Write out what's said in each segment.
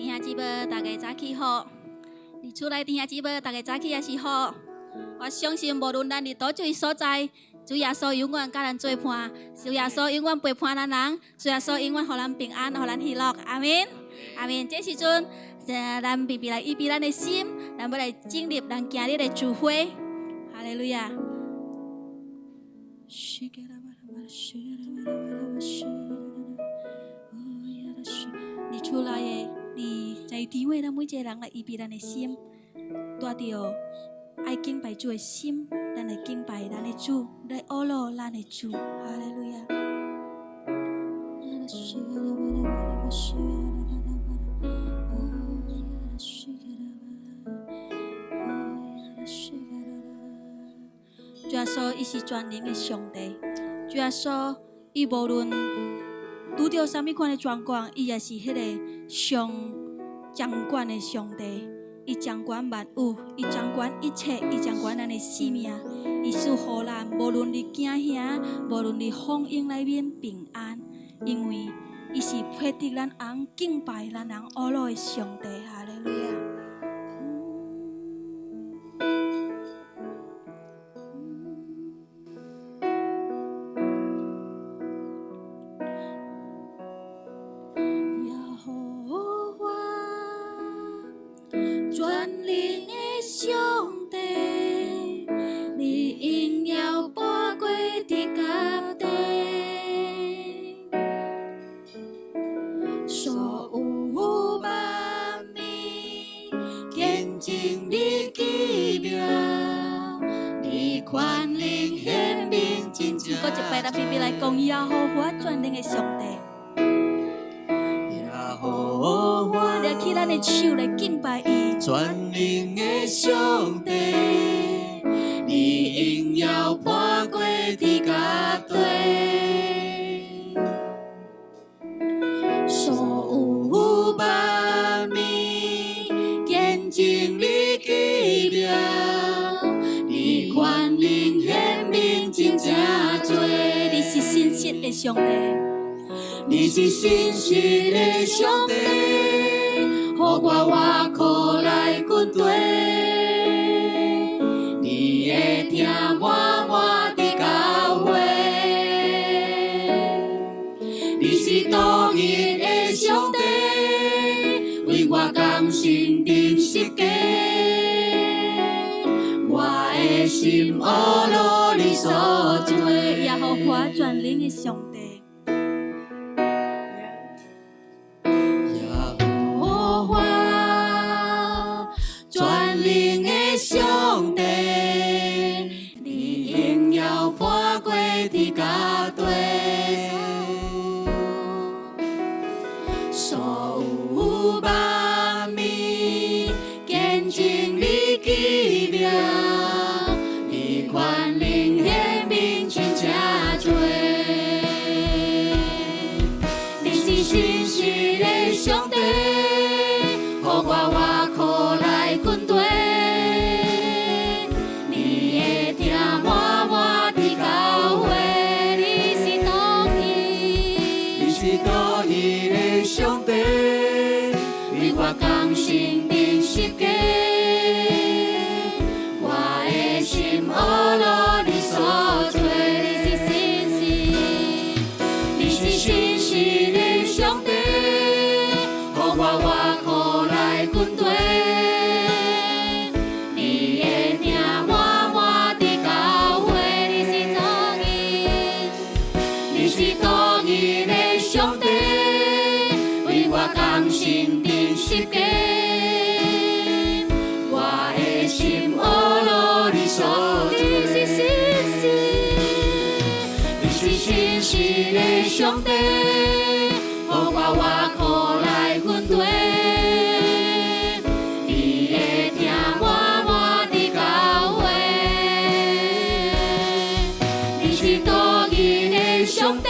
弟兄姊妹，大家早起好！你厝内弟兄姊妹，大家早起也是好。我相信，无论咱伫倒一位所在，主耶稣永远甲咱做伴，主耶稣永远陪伴咱人，主耶稣永远互咱平安，互咱喜乐。阿门，阿门。这时阵，咱必来预备咱的心，咱要来经历咱今日的聚会。哈利路亚！你出来的，你在地位，咱每一个人来预备咱的心，带着爱敬拜主的心，咱来敬拜咱的主，来阿罗咱的主。哈利路亚！主耶稣，伊是全能的上帝。主耶稣，伊无论拄到什么款的状况，伊也是迄个上掌管的上帝。伊掌管万物，伊掌管一切，伊掌管咱的生命。伊赐予咱，无论伫惊吓，无论伫风涌内面平安，因为伊是配得咱昂敬拜咱人阿罗的上帝。哈利路亚！上帝，你是信实的上帝，予我活苦来军队，你的听满满的教诲，你是独一的上帝，为我甘心定十架，我的心阿罗你所做，耶和华全能的上帝。上帝，你应要破过的家队，所有万民见证你奇妙，你权能显明真正多。你是信实的上帝，予我活苦来军队。上帝，为我甘心定十架，我的心阿罗你所做，你是信实的上帝，予我活苦来军队，你的听满满的教诲，你是独一的上帝。甘心定十架，我的心阿罗你所做，你是信实的上帝，予我活苦来军队，你的听满满的教诲，你是独一的上帝，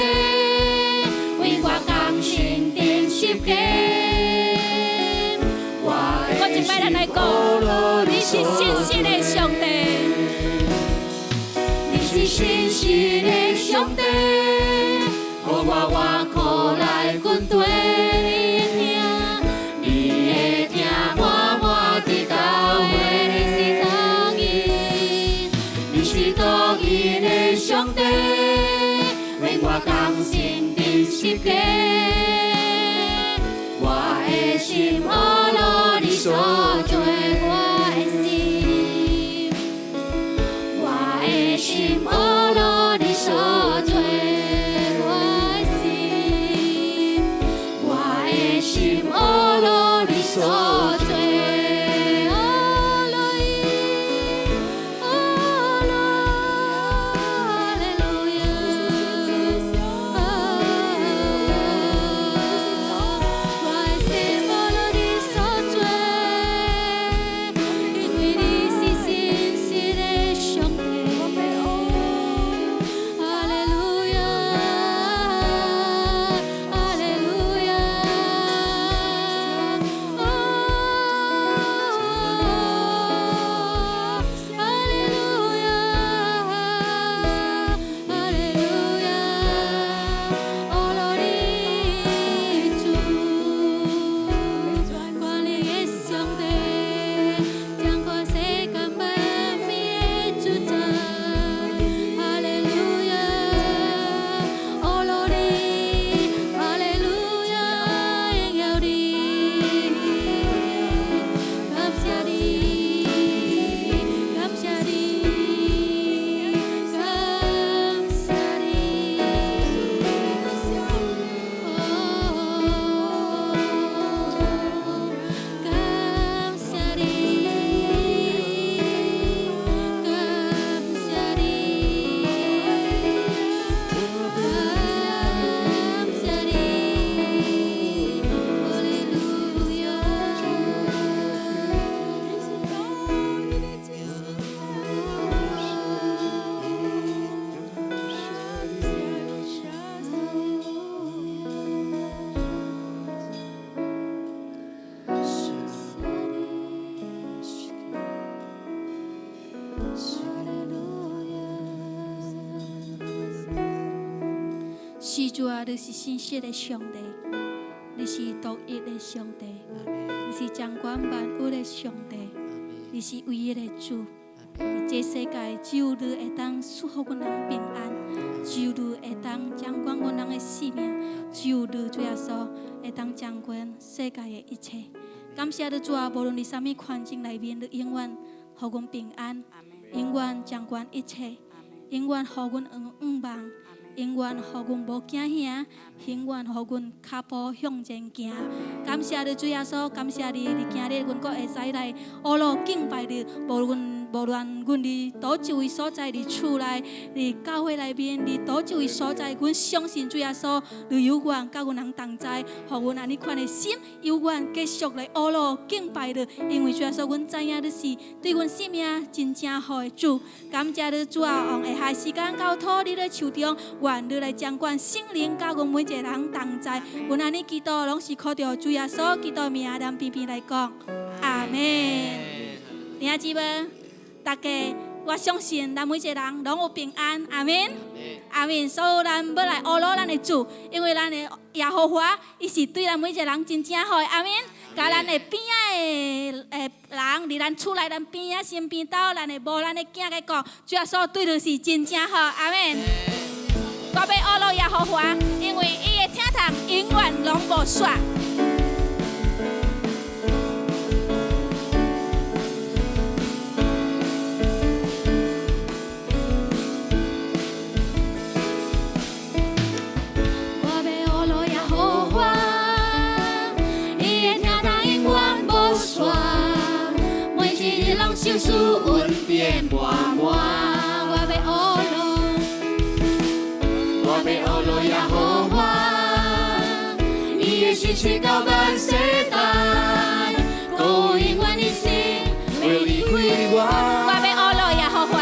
为我甘心定十架。你是信实的上帝，你是信实的上帝，予我活苦来军队，你心阿罗你所做，我的心，我的心阿罗你所做，我的心，我的心阿罗你所做。是主啊，你是信实的上帝，你是独一的上帝，你是掌管万物的上帝，你是唯一的主。这世界只有你会当赐福阮人平安，只有你会当掌管阮人的性命，只有你主耶稣会当掌管世界的一切。感谢你主啊，无论伫什么环境内面，你永远互阮平安，永远掌管一切，永远互阮望望。永远互阮无惊吓，永远互阮脚步向前行。感谢你主耶稣，感谢你，你今日阮阁会使来阿罗敬拜你，无论阮伫倒一位所在，伫厝内，伫教会内面，伫倒一位所在，阮相信主耶稣，你永远甲阮人同在，互阮安尼款的心，永远继续来阿罗敬拜你。因为主耶稣，阮知影你是对阮生命真正好的主。感谢你主啊，用下下时间交托你咧手中。愿你来掌管圣灵，甲阮每一个人同在。阮安尼祈祷，拢是靠着主耶稣基督名念偏偏来讲，阿门。弟兄姊妹，大家我相信咱每一个人拢有平安，阿门，阿门。所以咱要来阿罗咱的主，因为咱的耶和华，伊是对咱每一个人真正好的，阿门。甲咱的边仔的人，伫咱厝内咱边仔身边斗，咱的某咱的囝个讲，主耶稣对你是真正好，阿门。我要阿罗耶和华，因为伊的听堂永远拢无煞。我要阿罗耶和华，伊的听堂永远无煞，每一日拢受赐恩典满满。我要阿罗耶和华，伊的信息到万世代，高永远的心为你开我。我要阿罗耶和华，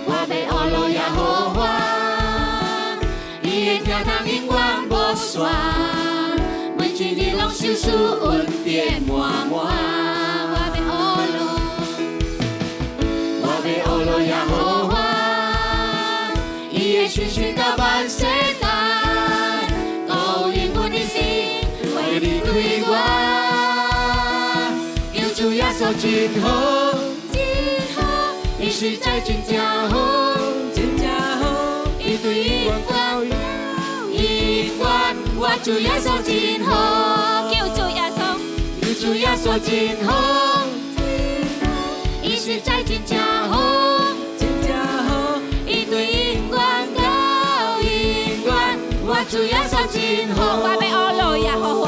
我要阿罗耶和华，伊的听堂永远无煞，每一日拢受赐恩典满满。我要阿罗耶和华。伊的讯息到万世代，高永远的心为你开我。救主耶稣真好，真好，伊实在真正好，真正好，伊对永远高永远，我主耶稣真好。真好，伊实在真正好，真正好，伊对永远到永远，我主耶稣真好，我要学路耶和华，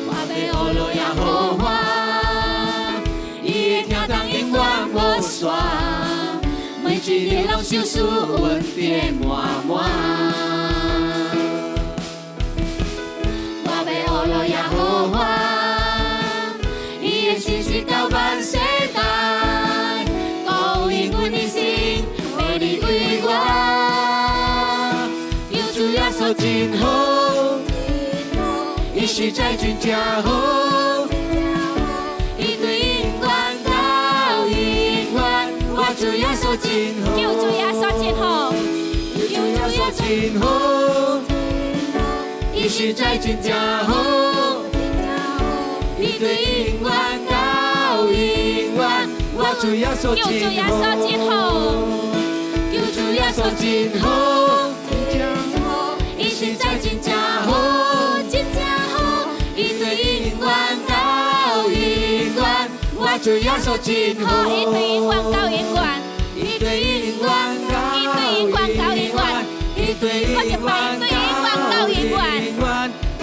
我要学路耶和华，伊的听当永远无煞，每一日拢受赐恩典满满。我要学路耶和华，伊的信实到万世代，高永阮的心，为你为我，有主耶稣真好，伊实在真正好，伊对永远到永远，我主耶稣真好，有主耶稣真好，有主耶稣真好，伊实在真正好，伊对永远到永远，我主耶稣真好，有主耶稣真好，伊实在真正好，真正好，伊对永远到永远，我主耶稣真好，伊对永远到永远，伊对永远到永远，伊对永远到永远，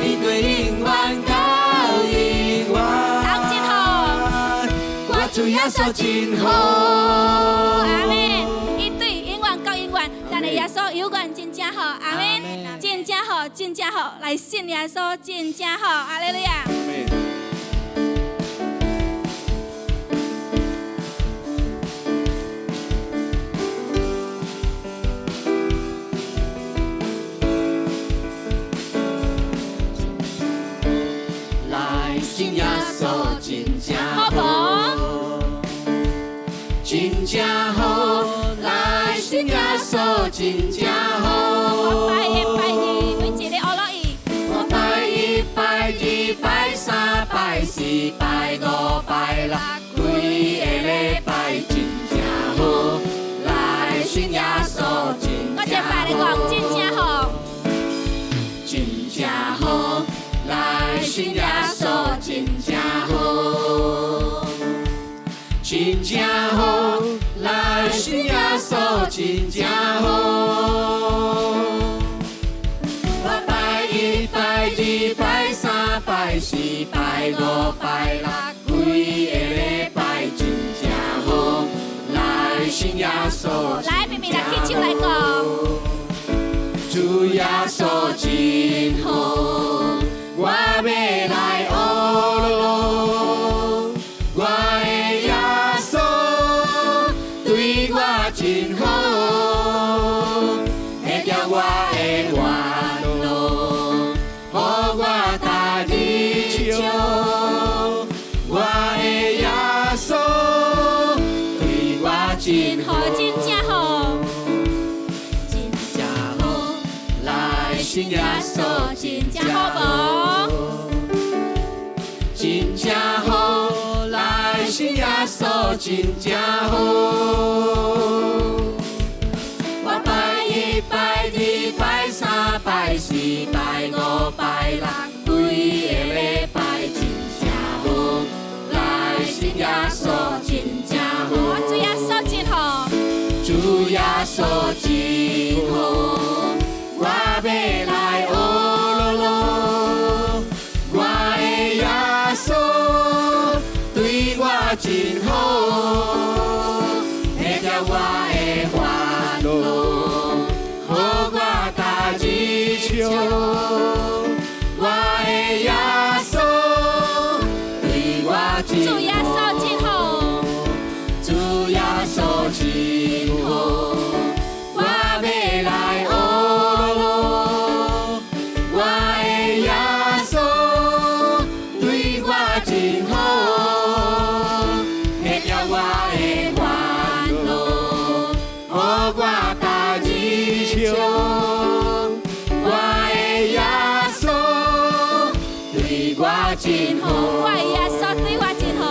伊对永远到永远，好真好，我主耶稣真好，阿门。伊对永远到永远，咱的耶稣永远真正好，阿门。真正好，真正好，来信耶稣真正好，阿利路亚。来信耶稣真正好，真正好，来信耶稣真正好。我拜一拜二，每一日學落伊。我拜一拜二拜三拜四拜五拜六，規個禮拜真正好，來信耶穌真正好。我一拜你講真正好，真正好，來信耶穌真正好。真正好，來信耶穌真正好。我拜一拜二拜三拜四拜五拜六，規個禮拜真正好，來信耶穌真正好。來，妹妹來起手來講，主耶穌真好，我要來學路，我的耶穌對我真好，會叫我的煩惱，予我大日笑。我的耶穌對我真好，真正好，真正好，來信耶穌真正好無？真正好，來信耶穌真正好。我拜一拜二拜三拜四拜五拜六，規個禮拜真正好，來信耶穌真正好。主耶穌真好，主耶穌真好，我要來學路，我的耶穌對我真好，會叫我的煩惱，予我大日笑。我的耶穌對我真好，主耶穌真好，主耶穌真好，我要來學路，我的耶穌對我真好，會叫我的煩惱，予我大日笑。我的耶穌對我真好，我的耶穌對我真好，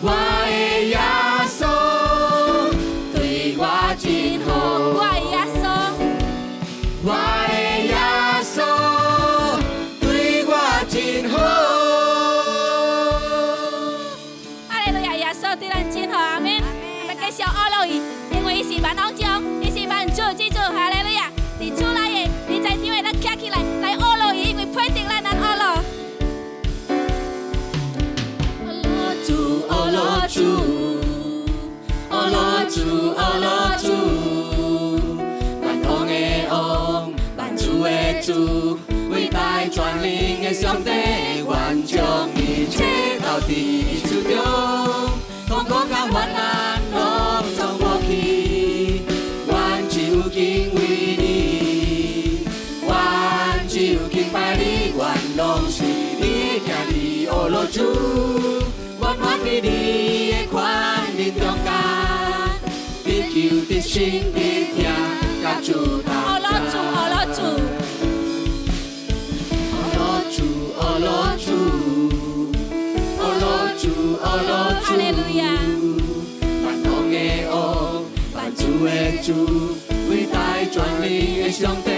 我的耶穌對我真好，我的耶穌，我的耶穌對我真好。的上帝，愿将一切交伫伊手中，痛苦甲患难拢总无去，愿只有敬畏你，愿只有敬拜你，愿拢是你的行你的路主，愿愿伫你的宽仁中间，地球的心的听，甲主同在。哈利路亚！万王的王，万主的主，伟大全能的上帝，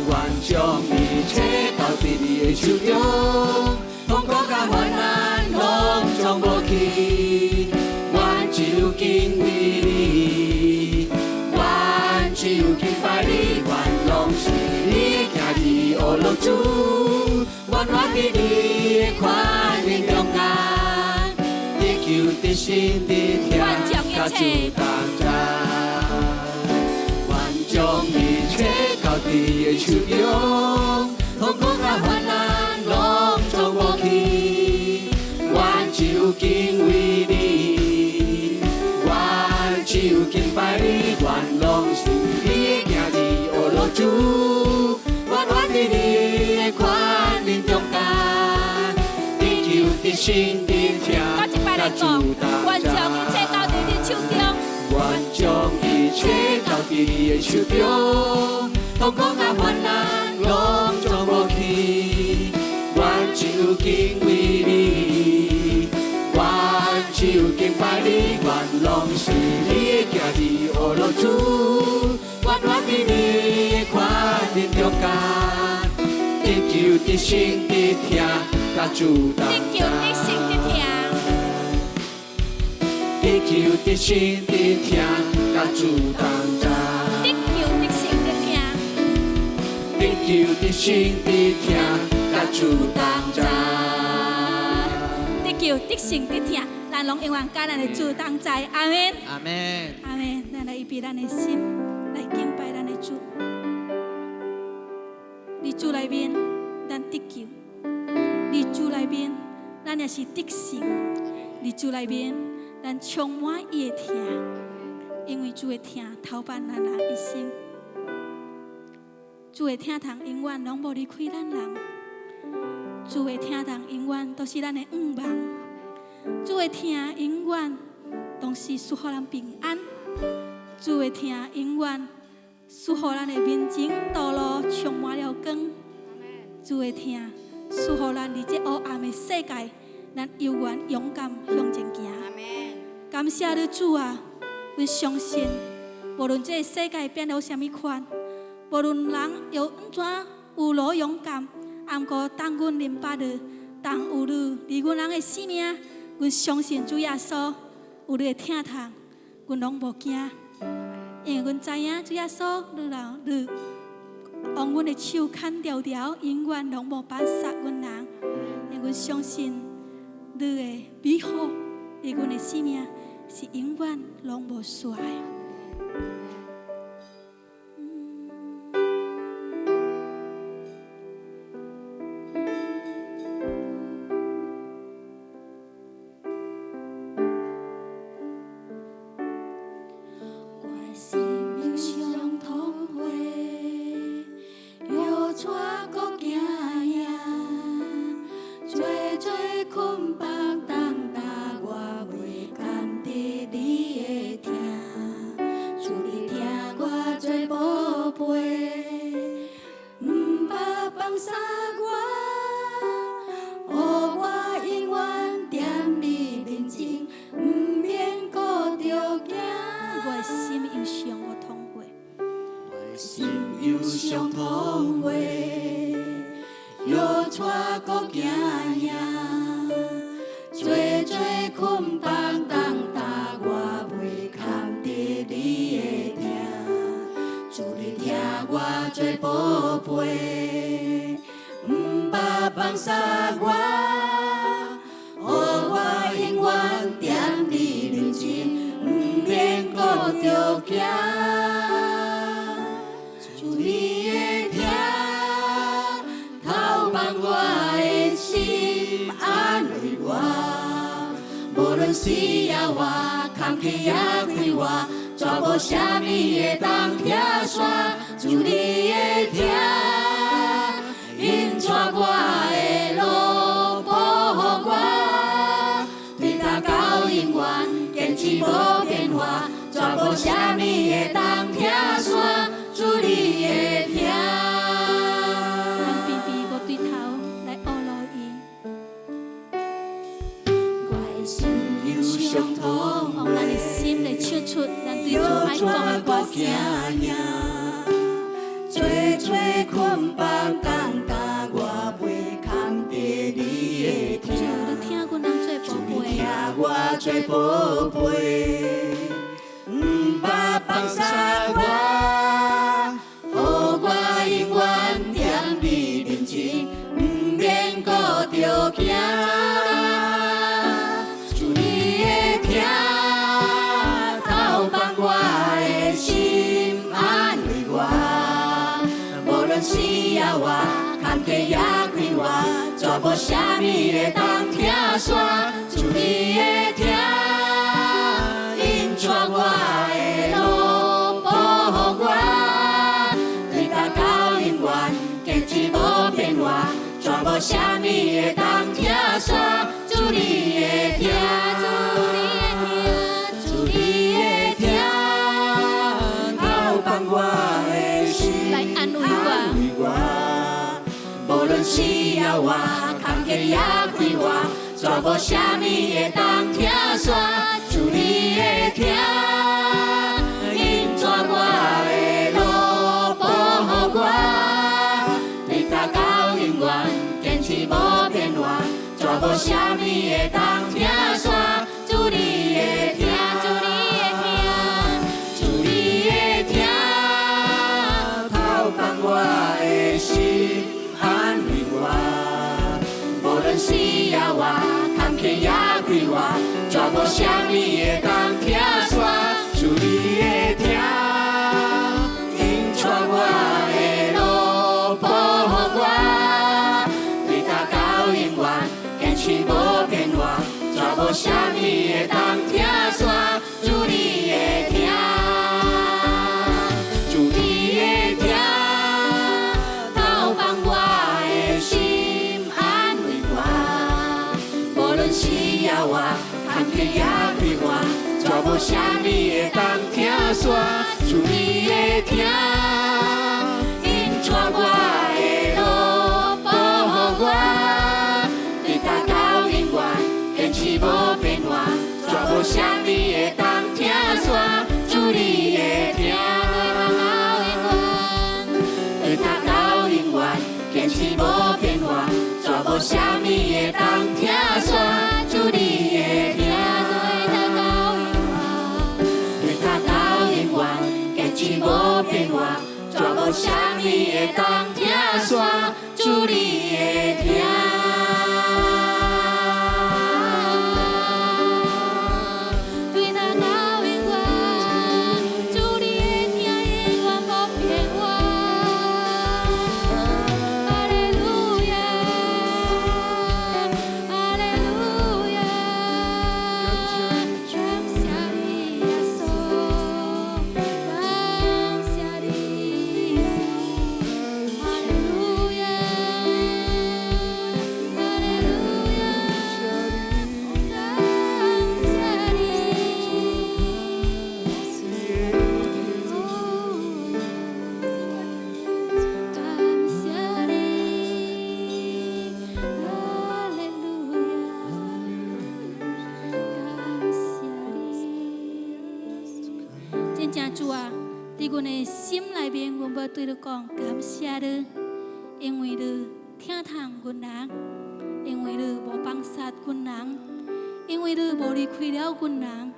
愿将一切交伫你的手中，痛苦甲患难拢总无去，愿只有敬畏你，愿只有敬拜你，愿拢是你的行你的路主，愿愿伫你的宽仁中间。求的心的听，甲主同在，愿将一切交伫伊手中，痛苦甲患难拢总无去，愿只有敬畏你，愿只有敬拜你，愿拢是你的行你的路主，愿愿伫你的宽仁中间，地球的心的听。来讲，愿将一切交伫你手中，愿将一切交伫你的手中，痛苦甲患难拢总无去，愿只有敬畏你，愿只有敬拜你，愿拢是你的行你的路主，愿愿伫你的宽仁中间，地球的心的听，甲主同在。地球的心的听，甲主同在。地球的心的听，地球的心的听，甲主同在。地球的心的听，咱拢永远甲咱的主同在。阿门。阿门。阿门。咱来预备咱的心，来敬拜咱的主。伫主内面，咱得救；伫主内面，咱也是得胜；伫主内面。咱充满伊的听，因为主的听头伴咱人一生，主的听堂永远拢无离开咱人，主的听堂永远都是咱的盼望，主的听永远都是赐予咱平安，主的听永远赐予咱的面前道路充满了光，主的听赐予咱伫这黑暗的世界，咱永远勇敢向前行。感谢你主啊！阮相信，无论这个世界变到什么款，无论人又安怎有多勇敢，毋过当阮明白的，当有你离阮人的性命，阮相信主耶稣有你的听堂，阮拢无惊，因为阮知影主耶稣你往阮的手牵条条，永远拢无绑杀阮人，因为阮相信你的美好离阮的性命。是永远拢无衰。我心有伤痛花，又带搁惊呀，做做困北东大我袂甘。你的听，主你听我做宝贝，唔捌放下我，予我永远踮你面前，唔免顾着惊。我心有伤，我痛过。我心有伤痛过，又带搁惊呀，做做困北东。我做宝贝，唔捌放下我，予我永远踮你面前，唔免顾着惊。主你的听，头伴我的论死也活，坎坷也快活，绝无啥物会当拆散，主你的听，引带我的路，保护我，对他到永远，坚持无变化，绝无啥物会当拆散，主你的听。咱比比我对头来学路伊。我的心有相同，用咱的心来唱出咱对主爱讲的歌声。做做捆绑担担，我袂扛在你的主，你听阮人做宝贝，听我做宝贝，毋捌放下我，予我永远踮你面前，毋免顾着惊。主你的听，透放我的心，安慰我。无论死也活，坎坷也快活，绝无啥物会当拆散。主你的听，引带我的路，保护我，对他到永远，坚持无变化，绝无啥物会当拆散。主你的听，主你的听，透放我的心。来安慰我。无论死也活，坎坷也快活，绝无啥物会当拆散。主你的听，引带我的路，保护我，对他到永远，坚持无变化，绝无啥物会当拆散。主你的听，主你的听，透放我的心，安慰我。无论死也活，坎坷也快活，绝无啥物会当拆散。主你的听，引带我的路，保护我，对他到永远，坚持无变化，绝无啥物会当拆散。主你的听，主你的听，透放我的心，安慰我。无论死也活，坎坷也快活，绝无啥物会当拆散。主你的听，引带我的路，保护我，对他到永远，坚持无变化，绝无啥物会当拆散。主你的听，对他到永远，坚持无变化，绝无啥物会当拆散。主你的听，对他到永远，坚持无变化，绝无啥物会当拆散。主你的听。对他到永远，主你的听永远无变化。哈利路亚，哈利路亚，感谢你耶稣，感谢你耶稣，哈利路亚，哈利路亚，感谢真正主啊，伫阮的心内面，阮要对你讲感谢你，因为你疼痛阮人，因为你无放杀阮人，因为你无离开了阮人。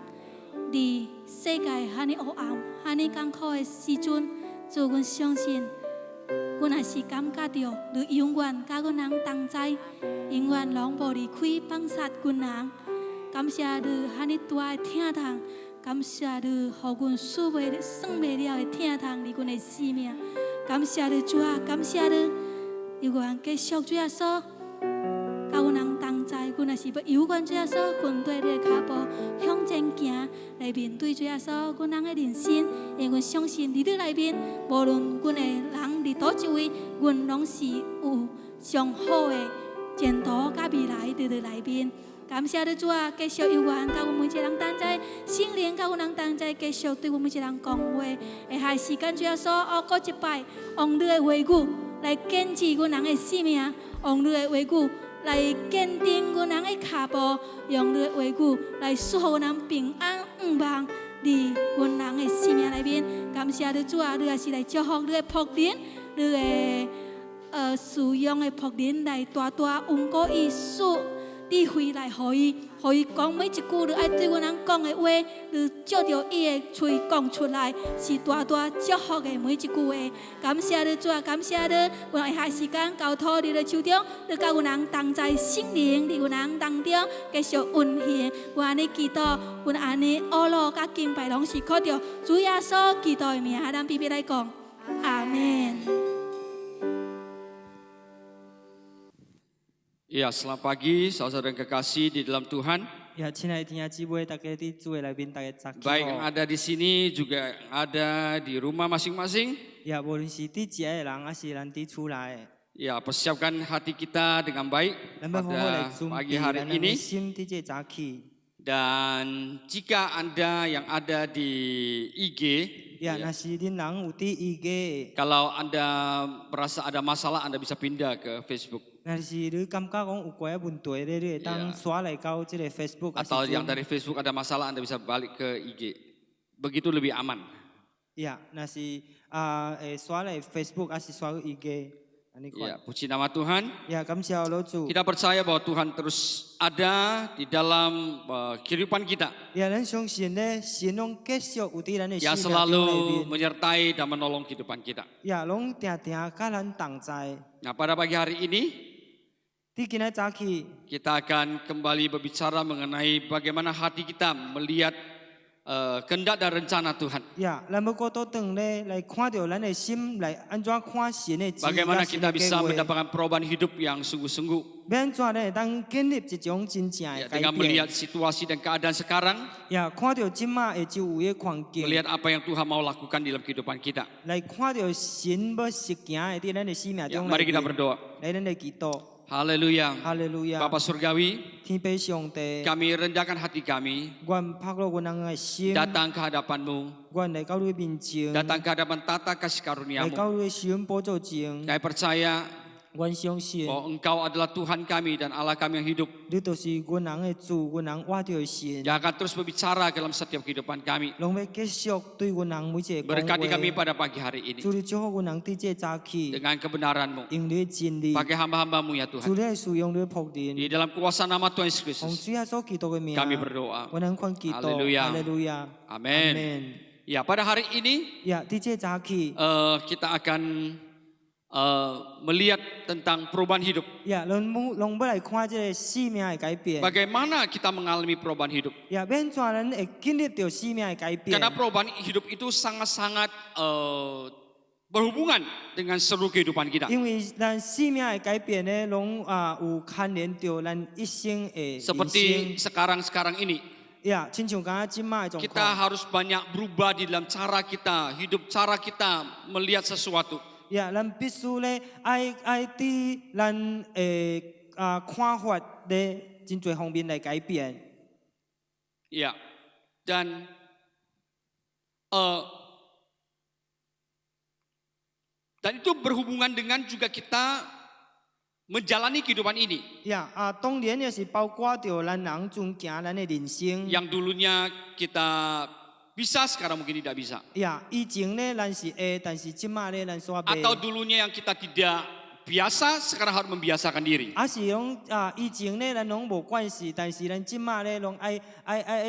伫世界遐尼黑暗、遐尼艰苦的时阵，主，阮相信，阮也是感觉到你永远甲阮人同在，永远拢无离开放杀阮人。感谢你遐尼大的疼痛。感谢你，互阮算袂了的疼痛伫阮的生命。感谢你，主啊，感谢你，你愿继续主耶稣，甲阮人同在，阮阮若是要有关主耶稣，跟对你的脚步向前行，来面对主耶稣，阮人的人生，因为阮相信伫你内面，无论阮的人伫倒一位，阮拢是有上好的前途甲未来伫你内面。感谢你主啊，继续有缘，甲阮每一个人同在，圣灵甲阮人同在，继续对阮每一个人讲话。下下时间主耶稣，搁一摆，用你的话语来坚持阮人的生命，用你的话语来坚定阮人的脚步，用你的话语来祝福阮人平安无望伫阮人的生命内面。感谢你主啊，你也是来祝福你的仆人，你的使用的仆人来大大稳固伊使智慧来予伊讲每一句你爱对阮人讲的话，你照着伊的嘴讲出来，是大大祝福的每一句话。感谢你主啊，感谢你，阮下时间交托你的手中，你甲阮人同在圣灵伫阮人当中继续运行。阮安尼祈祷，阮安尼阿罗甲敬拜拢是靠着主耶稣基督的名，咱必须来讲，阿门。Ya, selamat pagi saudara dan kekasih di dalam Tuhan. 呀，亲爱的弟兄姊妹，大家伫主的内面，大家早起 Baik yang ada di sini juga ada di rumah masing-masing. 呀，无论是伫家的人，还是咱伫厝内的， Ya, persiapkan hati kita dengan baik 咱要好好来 pada 准 pagi 备 hari 咱的 ini. 心伫这早起。 Dan jika Anda yang ada di IG, 呀，若是恁人有伫伊个， kalau Anda merasa ada masalah, Anda bisa pindah ke Facebook. 若是你感觉讲有怪问题咧，你会当刷来到这个 Facebook， 还 Atau 是 yang dari Facebook ada masalah, Anda bisa balik ke IG. Begitu lebih aman. 呀，若是会刷来 Facebook， 还是刷伊个，安尼 Ya, 款。 puji nama Tuhan. 呀，感谢老主。 Kita percaya bahwa Tuhan terus ada di dalam kehidupan kita. 呀，咱相信咧，神拢继续有伫咱的 Yang 生命中内 selalu 面。 menyertai dan menolong kehidupan kita. 呀，拢定定甲咱同在。 Nah, pada pagi hari ini 伫今仔早起。 kita akan kembali berbicara mengenai bagaimana hati kita melihat kehendak dan rencana Tuhan. 呀，咱要过倒转咧，来看到咱的心来安怎看神的旨意 Bagaimana 甲神 kita 的计 bisa 划。 mendapatkan perubahan hidup yang sungguh-sungguh. 要安怎咧当建立一种真正 Ya, 的改 dengan 变 melihat？situasi dan keadaan sekarang, 呀，看到即马的周围的环境， melihat apa yang Tuhan mau lakukan di dalam kehidupan kita. 来看到神要实行的伫咱的生命 Ya, 中 mari 内 kita 面。 berdoa. 来，咱来祈祷， Haleluya. 哈利路亚！ Bapa Surgawi, 天父上帝， kami rendahkan hati kami, 愿拍落阮人的心， datang ke hadapan-Mu, 愿来到你面前， datang ke hadapan tata kasih 来 karuniamu. 到你的神宝座前， Kami percaya 愿相信 bahwa Engkau adalah Tuhan kami dan Allah kami yang hidup, 你就是阮人的主，阮人活着的神， yang akan terus berbicara dalam setiap kehidupan kami. 拢要继续对阮人每一个讲 Berkati kami 话。 pada pagi hari ini 主你祝福阮人伫这早起， dengan kebenaran-Mu. 用你的真理， Pakai hamba-hamba-Mu ya 主 Tuhan. 你的使用你的仆 Di 人， dalam kuasa nama Tuhan Yesus 奉 Kristus, 主耶稣基督的名， kami berdoa. 阮人款祈祷， Haleluya. 哈利路亚， Amin. 阿门。 Ya, pada hari ini 呀，伫这早起， kita akan melihat tentang perubahan hidup. 呀，拢要来看这个生命的改变。 Bagaimana kita mengalami perubahan hidup? 呀，免怎咱会经历到生命的改变？ Karena perubahan hidup itu sangat-sangat berhubungan dengan seluruh kehidupan kita. 因为咱生命的改变呢，拢有牵连到咱一生的人 Seperti 生。 sekarang ini, 呀，亲像刚刚即马的状 kita 况。 harus banyak berubah di dalam cara kita hidup, cara kita melihat sesuatu. 呀，咱必须咧爱伫咱的看法咧真侪方面来改变。 Ya, dan itu berhubungan dengan juga kita menjalani kehidupan ini. 呀，当然也是包括着咱人尊行咱的人生。 Yang dulunya kita bisa, sekarang mungkin tidak bisa. 呀，以前咧咱是会，但是即马咧咱煞袂。 Atau dulunya yang kita tidak biasa, sekarang harus membiasakan diri. 是拢以前咧咱拢无关系，但是咱即马咧拢爱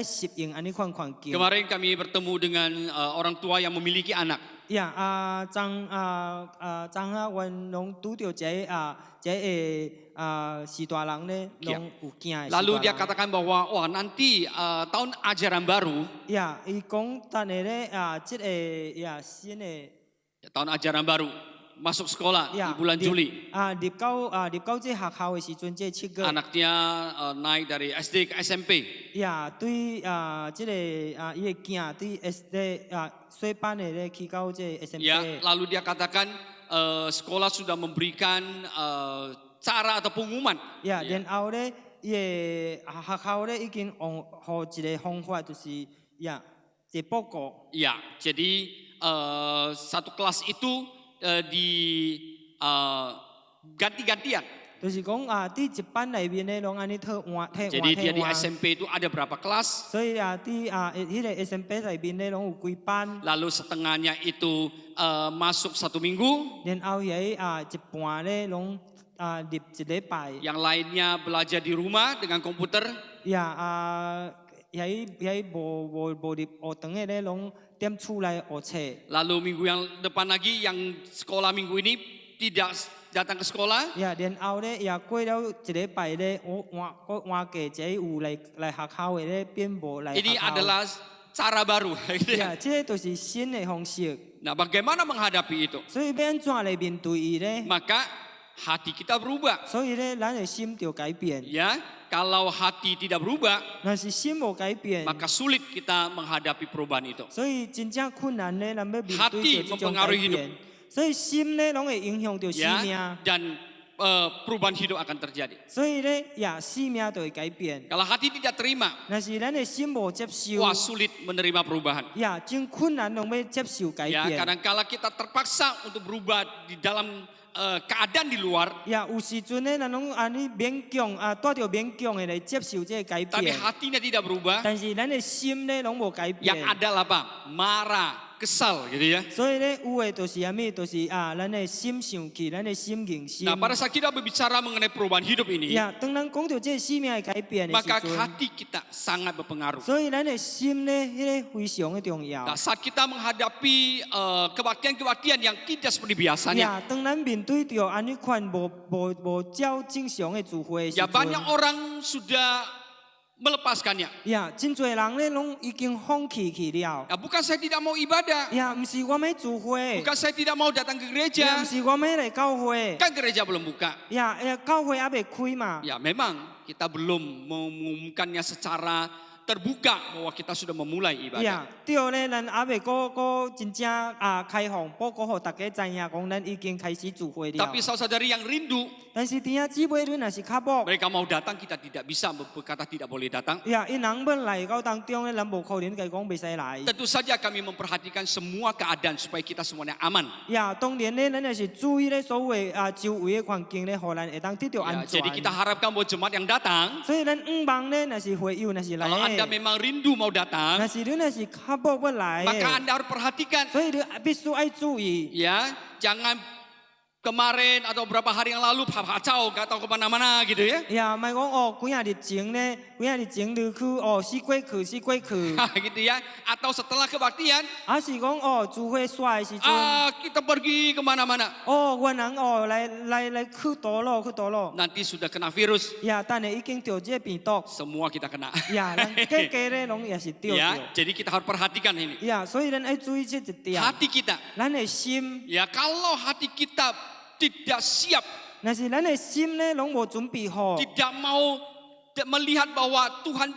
适应安尼款环境。 Kemarin kami bertemu dengan orang tua yang memiliki anak. 呀，昨阮拢拄着是大人咧，拢有囝的。 Lalu dia katakan bahwa wah nanti tahun ajaran baru, 呀，伊讲等下咧即个新的 tahun ajaran baru masuk sekolah di 呀， bulan Juli. 入到这学校的时阵，这7月， Anaknya naik dari SD ke SMP. 呀，对这个伊的囝对 SD 小班的咧去到这 SMP， Ya, lalu dia katakan sekolah sudah memberikan cara atau pengumuman. 呀，然后咧伊的学校咧已经予一个方法，就是呀，一个报告。 Ya, jadi satu kelas itu ganti-gantian. 就是讲伫一班内面咧，拢安尼替换。 Jadi dia di SMP itu ada berapa kelas? 所以迄个 SMP 内面咧，拢有几班， Lalu setengahnya itu masuk 1 minggu, 然后一半咧拢入一礼拜。 yang lainnya belajar di rumah dengan komputer. 呀无入学堂的咧，拢踮厝内学册。 Lalu minggu yang depan lagi yang sekolah minggu ini tidak datang ke sekolah. 呀，然后咧也过了一礼拜咧，换假者有来学校的咧，变无来学 Ini 校。 adalah cara baru. 呀，这个就是新的方式。 Nah, bagaimana menghadapi itu? 所以要安怎来面对伊咧？ Maka hati kita berubah. 所以咧，咱的心就改变。 Ya, kalau hati tidak berubah, 若是心无改变， maka sulit kita menghadapi perubahan itu. 所以真正困难咧，咱要面对 Hati 着这种改 mempengaruhi 变。所以心咧，拢会影响着生 Ya, 命。 dan perubahan hidup akan terjadi. 所以咧，生命就会改变。 Kalau hati tidak terima, 若是咱的心无接受， wah sulit menerima perubahan. 真困难拢要接受改 Ya, 变。 kadang-kala kita terpaksa untuk berubah di dalam keadaan di luar, 有时阵咧，咱拢安尼勉强带着勉强的来接受这个改 tapi 变。 hatinya tidak berubah. 但是咱的心咧，拢无改 Yang 变。 ada apa? Marah, kesal gitu ya. 所以咧，有的就是啥物，就是咱的心生气，咱的心硬心。 Nah, pada saat kita berbicara mengenai perubahan hidup ini, 当咱讲到这个生命的改变的 maka 时阵， hati kita sangat berpengaruh. 所以咱的心咧，迄个非常的重要。 Nah, saat kita menghadapi kebaktian-kebaktian yang tidak seperti biasanya, 当咱面对着安尼款无照正常的聚会的时 ya 阵， banyak orang sudah melepaskannya. 真侪人咧拢已经放弃去了。 Ya, bukan saya tidak mau ibadah, 毋是我们聚会， bukan saya tidak mau datang ke 毋 gereja, 是我们来教会， kan gereja belum buka. 教会还未开嘛。 Ya, memang kita belum mengumumkannya secara terbuka bahwa kita sudah memulai ibadah. 对咧，咱还未真正开放报告，互大家知影讲，咱已经开始聚会了。 Tapi saudara-saudari yang rindu, 但是弟兄姊妹，你若是较薄， mereka mau datang, kita tidak bisa berkata tidak boleh datang. 因人要来到当中咧，咱无可能甲伊讲袂使来。 Tentu saja kami memperhatikan semua keadaan supaya kita semuanya aman. 当然咧，咱也是注意咧所有周围的环境咧，互咱会当得到 Ya, 安全 jadi。kita harapkan bahwa jemaat yang datang, 所以咱望咧，若是会友，若是来 kalau anda 的， memang rindu mau 若 datang, 是你若是较薄要来 maka 的， anda harus perhatikan. 所以你必须爱注意。 Ya, jangan kemarin atau beberapa hari yang lalu kacau, gak tahu kemana-mana gitu ya. 莫讲几日前咧，几日前你去死过去， gitu ya. Atau setelah kebaktian, 是讲聚会煞的时阵， kita pergi kemana-mana. 原人来去倒落。 Nanti sudah kena virus, 等下已经得这个病毒， semua kita kena. 咱家咧拢也是得 Ya, 着。 jadi kita harus perhatikan ini. 所以咱爱注意这一点。 Hati kita, 咱的心， ya kalau hati kita tidak siap, 若是咱的心咧拢无准备好， tidak mau melihat bahwa Tuhan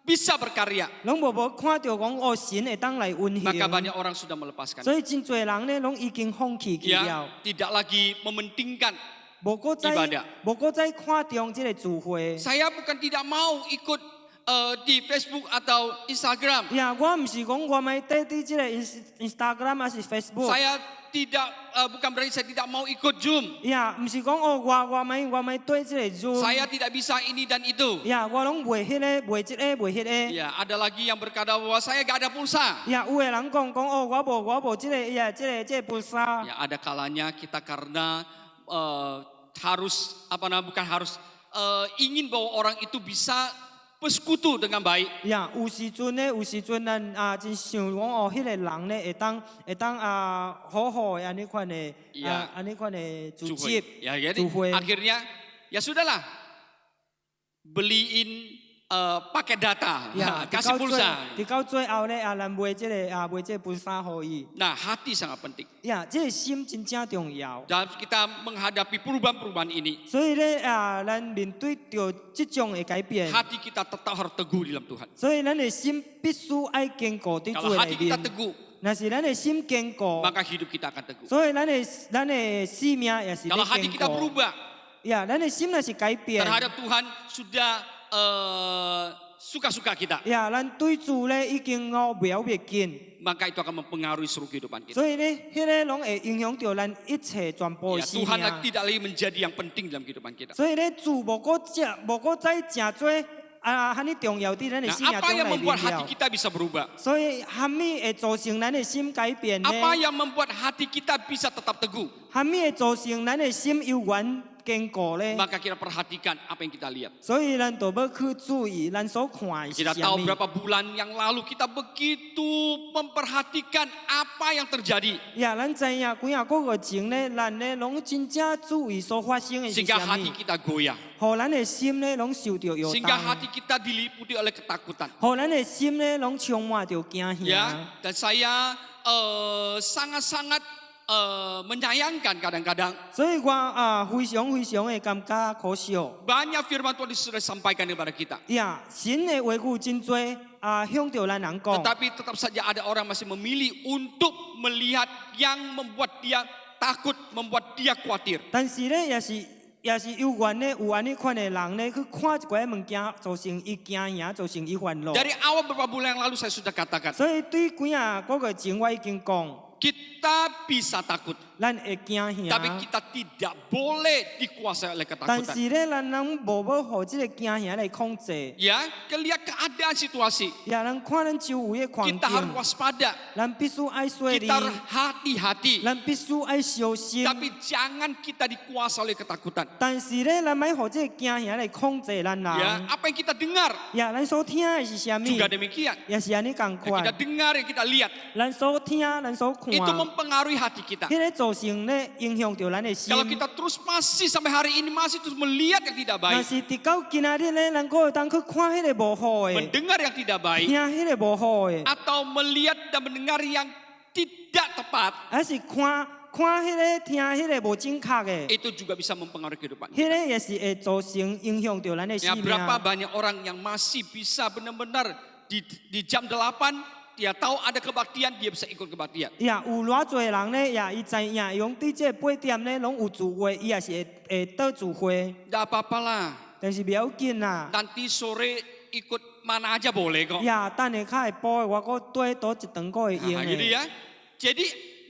bisa berkarya, 拢无看到讲神会当来运 maka 行。 banyak orang sudah melepaskan. 所以真侪人咧拢已经放弃去 Ya, 了， tidak lagi mementingkan. 无搁再 ibadah 看重这个聚会。 Saya bukan tidak mau ikut di Facebook atau Instagram. 我毋是讲我咪缀伫这个 Instagram 还是 Facebook。 Saya tidak, bukan berarti saya tidak mau ikut Zoom. 毋是讲我咪對这个 Zoom。 Saya tidak bisa ini dan itu. 我拢袂迄个，袂即个，袂迄个。 Ya, ada lagi yang berkata bahwa saya gak ada pulsa. 有的人讲我无即个这个不沙。 Ya, ada kalanya kita karena harus bukan harus ingin bahwa orang itu bisa bersekutu dengan baik. 有時陣咱真想講迄個人咧會當好好安尼款的安尼款的組織 Ya, jadi 聚會。 akhirnya ya sudahlah, beliin pakai data, 呀， kasih pulsa. 到最後咧咱賣這個賣這個 pulsa 互伊。 Nah, hati sangat penting. 呀，這個心真正重要。 Dalam kita menghadapi perubahan-perubahan ini, 所以咧咱面對着這種嘅改變， hati kita tetap harus teguh di dalam Tuhan. 所以咱嘅心必須愛堅固喺 Kalau 主 hati 裏 kita 面。 teguh, 若是咱嘅心堅固， maka hidup kita akan teguh. 所以咱嘅生命也是要 Kalau hati 堅 kita 固。 berubah 呀，咱嘅心若是改變， terhadap Tuhan, sudah suka-suka kita, 呀，咱對主咧已經描別緊， maka itu akan mempengaruhi seluruh kehidupan kita. 所以咧，迄個攏會影響到咱一切全部 Ya, 嘅生 Tuhan 命。 tidak lagi menjadi yang penting dalam kehidupan kita. 所以咧，主無過再真多哈尼重要啲咱嘅 Nah, 生命 apa 中 yang 來 membuat 面 hati 了。 kita bisa berubah? 所以蝦米會造成咱嘅心改變呢？ Apa yang membuat hati kita bisa tetap teguh? 蝦米會造成咱嘅心永遠堅固呢？ Maka kita perhatikan apa yang kita lihat. 所以咱就要去注意咱所看嘅是 Kita 啥 tahu 物。 berapa bulan yang lalu kita begitu memperhatikan apa yang terjadi. 呀，咱知影幾啊個月前咧，咱咧攏真正注意所發生嘅是 Sehingga 啥 hati 物， kita goyah. 互咱嘅心咧攏受到搖 Sehingga 動， hati kita diliputi oleh ketakutan. 互咱嘅心咧攏充滿着驚嚇。 Ya, dan saya sangat-sangat menyayangkan kadang-kadang 所以我非常嘅感覺可笑。 banyak firman Tuhan sudah disampaikan kepada kita. 呀，神嘅話語真多向着咱人講， Tetapi tetap saja ada orang masih memilih untuk melihat yang membuat dia takut, membuat dia khawatir. 但是咧也是有緣咧，有安尼款嘅人咧，去看一寡物件，造成伊驚嚇，造成伊煩惱。 Dari awal beberapa bulan yang lalu saya sudah katakan, 所以對幾啊嗰個前我已經講， kita bisa takut, 咱會驚 tapi 嚇。 kita tidak boleh dikuasai oleh 但 ketakutan. 是咧，咱人無要互即個驚嚇來控制。 Ya, lihat keadaan situasi, 呀，咱看咱周圍嘅環 kita harus 境， waspada, 咱必須愛小心， kita harus hati-hati. 咱必須愛小心。 Tapi jangan kita dikuasai oleh ketakutan. 但是咧，咱咪互即個驚嚇來控制咱 Ya, 人。 apa yang kita dengar 呀，咱所聽嘅是啥物？ juga demikian. 也是安尼共 Yang 款 kita。dengar, yang kita lihat, 咱所聽，咱所看， itu mempengaruhi hati kita. 迄個造成咧影響到咱嘅心。 Kalau kita terus masih sampai hari ini masih terus melihat yang tidak 若 baik, 是直到今仔日咧，咱個會當去看迄個無好嘅， mendengar yang tidak baik, 聽迄個無好嘅， atau melihat dan mendengar yang tidak tepat, 還是看迄個聽迄個無正確嘅， itu juga bisa mempengaruhi kehidupan. 迄個也是會造成影響到咱嘅 Ya, 生命。 berapa banyak orang yang masih bisa benar-benar di jam 8 dia tahu ada kebaktian, dia bisa ikut kebaktian. 呀，有偌濟人咧，呀，伊知影用對這8點咧，攏有聚會，伊也是會倒聚會， Tidak apa-apa lah, 但是不要緊啦。 nanti sore ikut mana aja boleh kok. 呀，等下較會補嘅，我個對倒一頓個會 Nah, 用 gitu 嘅。 ya. Jadi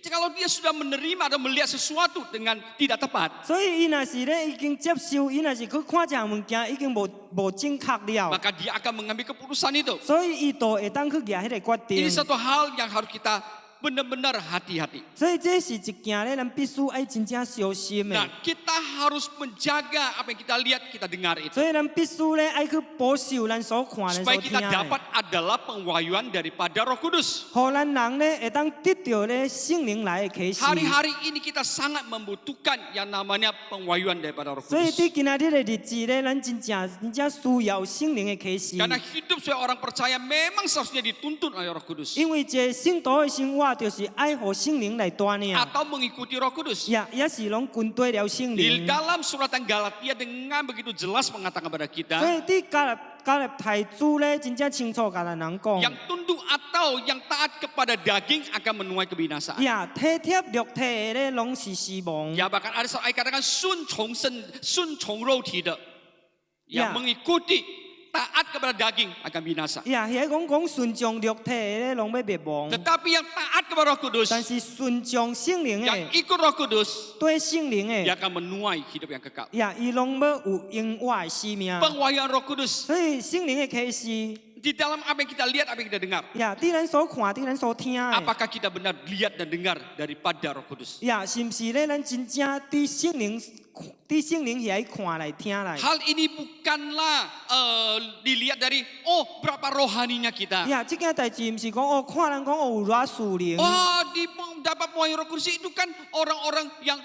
kalau dia sudah menerima atau melihat sesuatu dengan tidak tepat, 所以伊若是咧已經接受，伊若是去看一項物件已經無正確了， maka dia akan mengambil keputusan itu. 所以伊就會當去舉迄個決定 Ini。satu hal yang harus kita benar-benar hati-hati. 所以這是一件咧，咱必須愛真正小心 Nah, 嘅。 kita harus menjaga apa yang kita lihat, kita dengar itu. 所以咱必須咧愛去保守咱所看、咱 Supaya 所聽 kita 嘅， dapat adalah pengwahyuan daripada Roh Kudus. 互咱人咧會當得到咧聖靈來嘅啟示。 Hari-hari ini kita sangat membutuhkan yang namanya pengwahyuan daripada Roh 所以 Kudus. 對今仔日嘅日子咧，咱真正需要聖靈嘅啟示。 Karena hidup sebagai orang percaya memang seharusnya dituntun oleh Roh Kudus. 因為這聖徒嘅生活就是愛互聖靈來帶領， Atau mengikuti Roh Kudus. 也是攏跟對了聖 Di 靈。 dalam suratan Galatia dengan begitu jelas mengatakan kepada 所 kita, 以啲加入太子咧，真正清楚甲咱人講， yang tunduk atau yang taat kepada daging akan menuai kebinasaan. 呀，體貼肉體嘅咧，攏是死亡。 Ya, bahkan ada satu ayat katakan sun從肉體的, yang Ya. mengikuti taat kepada daging akan binasa. 呀，係講順從肉體嘅咧，攏要滅亡。 Tetapi yang taat kepada Roh Kudus, 但是順從聖靈 yang 嘅， ikut Roh Kudus, 對聖靈 dia 嘅， akan menuai hidup yang kekal. 呀，伊攏要有永遠嘅生命。 Pengwahyuan Roh Kudus 所以聖靈嘅啟示， di dalam apa yang kita lihat, apa yang kita dengar. 呀，啲咱所看，啲咱所聽嘅， Apakah kita benar lihat dan dengar daripada Roh Kudus? 呀，是唔是咧？咱真正啲聖靈伫圣灵遐看来听来。 Hal ini bukanlah dilihat dari berapa rohaninya kita. 呀，这件代志毋是讲看人讲有偌属灵。 Dapat pewahyuan Roh Kudus itu kan orang-orang yang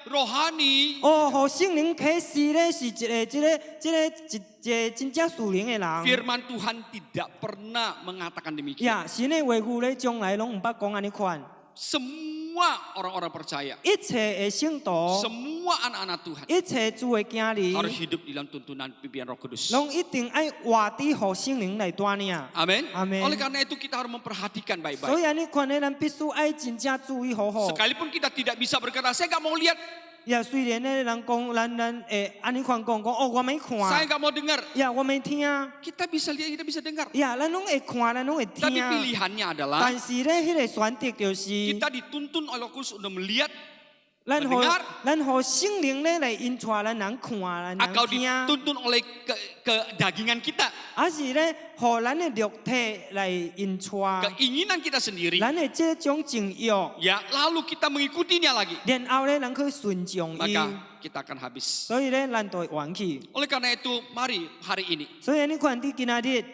rohani. 互圣灵启示咧，是一个真正属灵的人。 Firman Tuhan tidak pernah mengatakan demikian. 呀，神的话语咧，从来拢毋捌讲安尼款。 Semua orang-orang percaya, 一切的圣徒， semua anak-anak Tuhan 一切主的囝儿， harus hidup di dalam tuntunan pimpinan Roh Kudus. 拢一定爱活伫互圣灵来带领。 Amin. Amin. Oleh karena itu kita harus memperhatikan 所 baik-baik. 以安尼款的咱必须爱真正注意好好。 Sekalipun kita tidak bisa berkata, saya nggak mau lihat, 呀，虽然咧人讲咱会安尼款讲我没 saya 看， nggak mau dengar. 呀，我没听， Kita bisa lihat, kita bisa dengar. 呀，咱拢会看，咱拢会 Tapi 听。 pilihannya adalah 但是咧，迄个选择就是。 kita dituntun oleh Roh Kudus untuk melihat 咱互 mendengar 咱互圣灵咧来引带咱人看，咱 atau 人听， dituntun oleh kedagingan kita, 还是咧互咱的肉体来引带， keinginan kita sendiri. 咱的这种情欲， Ya, lalu kita mengikutinya lagi, 然后咧咱去顺从伊， maka kita akan habis. 所以咧咱就会忘记。 Oleh karena itu, mari hari ini 所以你看伫今仔日，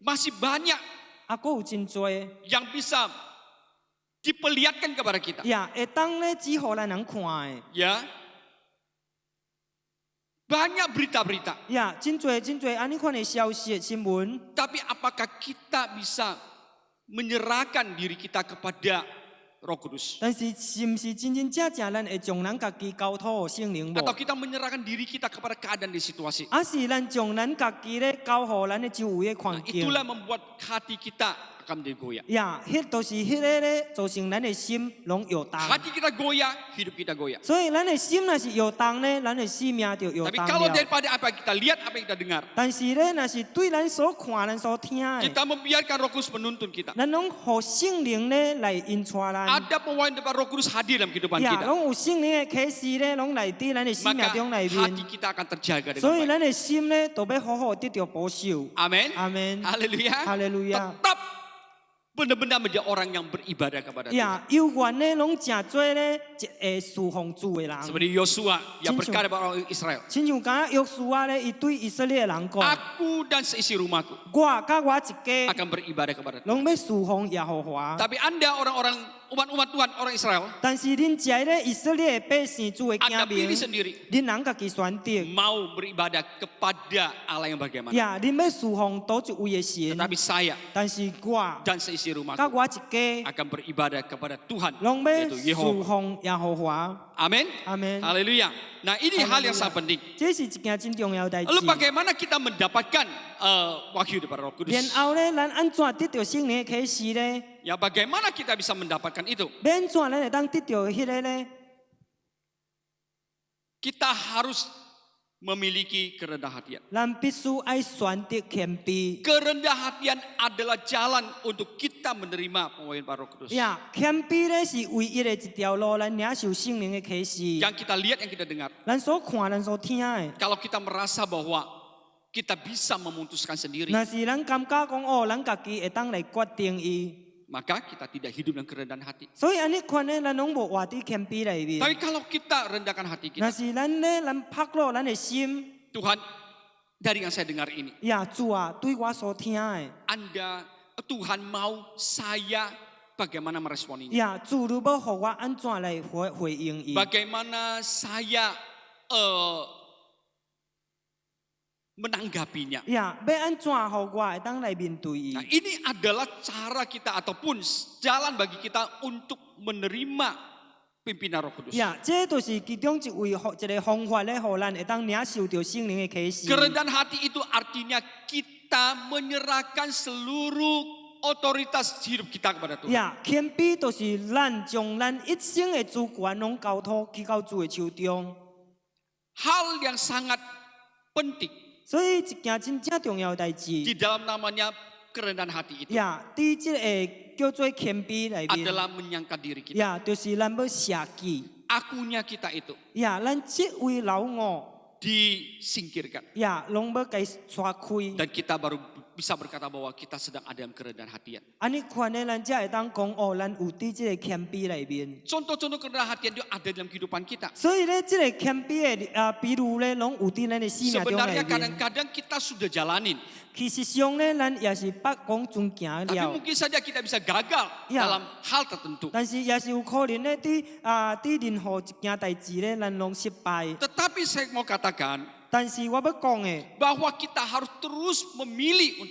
masih banyak 还佫有真多， yang bisa diperlihatkan kepada kita. 呀，会当咧指互咱人看的， Ya, banyak berita-berita. 呀，真多安尼款的消息新闻。 Tapi apakah kita bisa menyerahkan diri kita kepada Roh Kudus? 但是是毋是真正咱会将咱家己交托予圣灵无？ Atau kita menyerahkan diri kita kepada keadaan di situasi? 还是咱将咱家己咧交互咱的周围的 Nah, 环境？ itulah membuat hati kita akan menjadi goyah. 呀，迄就是迄个咧，造成咱的心拢摇动。 Hati kita goyah, hidup kita goyah. 所以咱的心若是摇动咧，咱的生命就摇 Tapi 动 kalau 了。 daripada apa yang kita lihat, apa yang kita dengar, 但是咧，若是对咱所看、咱所听的， kita membiarkan Roh Kudus menuntun kita. 咱拢互圣灵咧来引带咱。 Ada pewahyuan daripada Roh Kudus hadir dalam kehidupan 呀， kita. 拢有圣灵的启示咧，拢来伫咱的生命 Maka 中内 hati 面。 kita akan terjaga 所 dengan 以 baik. 咱的心咧，都要好好得到保守。 Amin. 阿门。 Haleluya. 哈利路亚。 Tetap benar-benar menjadi orang yang beribadah kepada Tuhan. 呀，有缘咧，拢真多咧，侍奉主的人。 Seperti Yosua yang Cincu. berkata kepada orang Israel, 亲像讲约书亚咧，伊对以色列人讲： aku dan seisi rumahku 我甲我一家， akan beribadah kepada Tuhan. 拢要侍奉耶和华。 Tapi Anda orang-orang umat-umat Tuhan, orang Israel, 但是恁这咧以色列的百姓主的 Anda 子民 pilih，sendiri 恁人家己选择， mau beribadah kepada Allah yang bagaimana. 呀，恁要侍奉倒一位的神。 Tetapi saya 但是我 dan seisi 甲 rumahku 我一家， akan beribadah kepada Tuhan, 拢要 yaitu 侍 Yehova. 奉耶和华。 Amin. 阿门。 Haleluya. Nah, ini hal yang sangat penting. 这是一件真重要的代志。 Lalu bagaimana kita mendapatkan wahyu daripada Roh Kudus? 然后咧，咱安怎得到圣灵的启示咧？ Ya, bagaimana kita bisa mendapatkan itu? 要安怎咱会当得到迄个咧？ Kita harus memiliki kerendahan hatian. 咱必须爱选择谦卑。 Kerendahan hatian adalah jalan untuk kita menerima pewahyuan Roh Kudus. 呀，谦卑咧是唯一的一条路，咱领受圣灵的启示。 Yang kita lihat, yang kita dengar. 咱所看、咱所听的， Kalau kita merasa bahwa kita bisa memutuskan sendiri, 若是咱感觉讲咱家己会当来决定伊， maka kita tidak hidup dengan kerendahan hati. 所以安尼款咧，咱拢无活伫谦卑内面。 Tapi kalau kita rendahkan hati 若 kita, 是咱咧，咱拍落咱的心， Tuhan, dari yang saya dengar ini, 呀，主啊，对我所听的， Tuhan mau saya bagaimana merespon ini. 呀，主如要互我安怎来回应伊？ Bagaimana saya menanggapinya. 呀，要安怎互我会当来面对伊 Nah,？ini adalah cara kita ataupun jalan bagi kita untuk menerima pimpinan Roh Kudus. 呀，这就是其中一个方法咧，互咱会当领受到圣灵的启示。 Kerendahan hati itu artinya kita menyerahkan seluruh otoritas hidup kita kepada Tuhan. 呀，谦卑就是咱将咱一生的主权拢交托去到主的手中。 Hal yang sangat penting 所以一件真正重要的代志， di dalam namanya kerendahan hati itu 呀，伫这个叫做谦卑内面， adalah menyangka diri kita. 呀，就是咱要舍己， Akunya kita itu 呀，咱这位老我， disingkirkan. 呀，拢要该刷开， Dan kita baru bisa berkata bahwa kita sedang ada dalam kerendahan hatian. 安尼款的咱才会当讲哦，咱有伫这个谦卑里面。 Contoh-contoh kerendahan hatian itu ada dalam kehidupan kita. 所以咧，这个谦卑的比如咧，拢有伫咱的生命中里 Sebenarnya 面。 kadang-kadang kita sudah jalanin, 其实上咧，咱也是捌讲准行 tapi 了， mungkin saja kita bisa gagal Ya. dalam hal tertentu. 但是也是有可能咧，伫任何一件代志咧，咱拢失败。 Tetapi saya mau katakan 但是我要讲的， bahwa kita harus terus memilih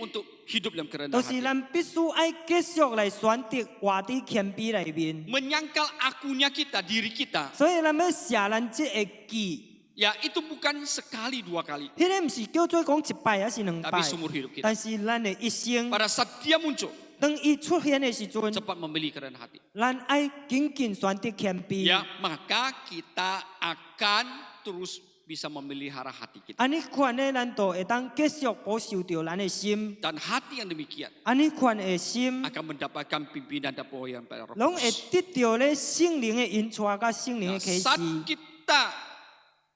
untuk hidup dalam 就 kerendahan 是 hati. 咱必须爱继续来选择活伫谦卑里面。 Menyangkal akunya kita, diri kita. 所以咱要写咱这个记， Ya itu bukan sekali 2 kali, 迄个毋是叫做讲一摆还是两摆 tapi，seumur hidup kita. 但是咱的一生， Pada saat dia muncul, 当伊出现的时阵， cepat memilih kerendahan hati. 咱爱紧紧选择谦卑。 Ya, maka kita akan terus bisa memelihara hati kita. 安尼款咧，咱就会当继续保守着咱的心。 Dan hati yang demikian 安尼款的心， akan mendapatkan pimpinan dan pengawal pada Roh 拢会 Kudus. 得到咧圣灵的引带甲圣灵 Ya, 的启示。 saat kita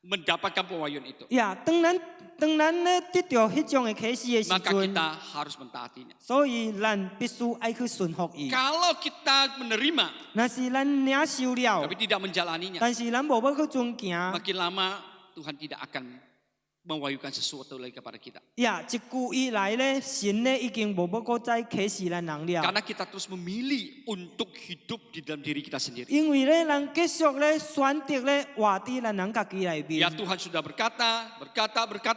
mendapatkan pewahyuan itu, 呀，当咱咧得到迄种的启示的时 maka 阵， kita harus mentaatinya. 所以咱必须爱去顺服伊。 Kalau kita menerima 若是咱领受了 tapi，tidak menjalaninya, 但是咱无要去遵行， makin lama Tuhan tidak akan mewahyukan sesuatu lagi kepada kita. 呀，一句以来咧，神咧已经无要搁再启示咱人了。 Karena kita terus memilih untuk hidup di dalam diri kita sendiri. 因为咧，咱继续咧选择咧活伫咱人家己里 Ya 面。 Tuhan sudah berkata,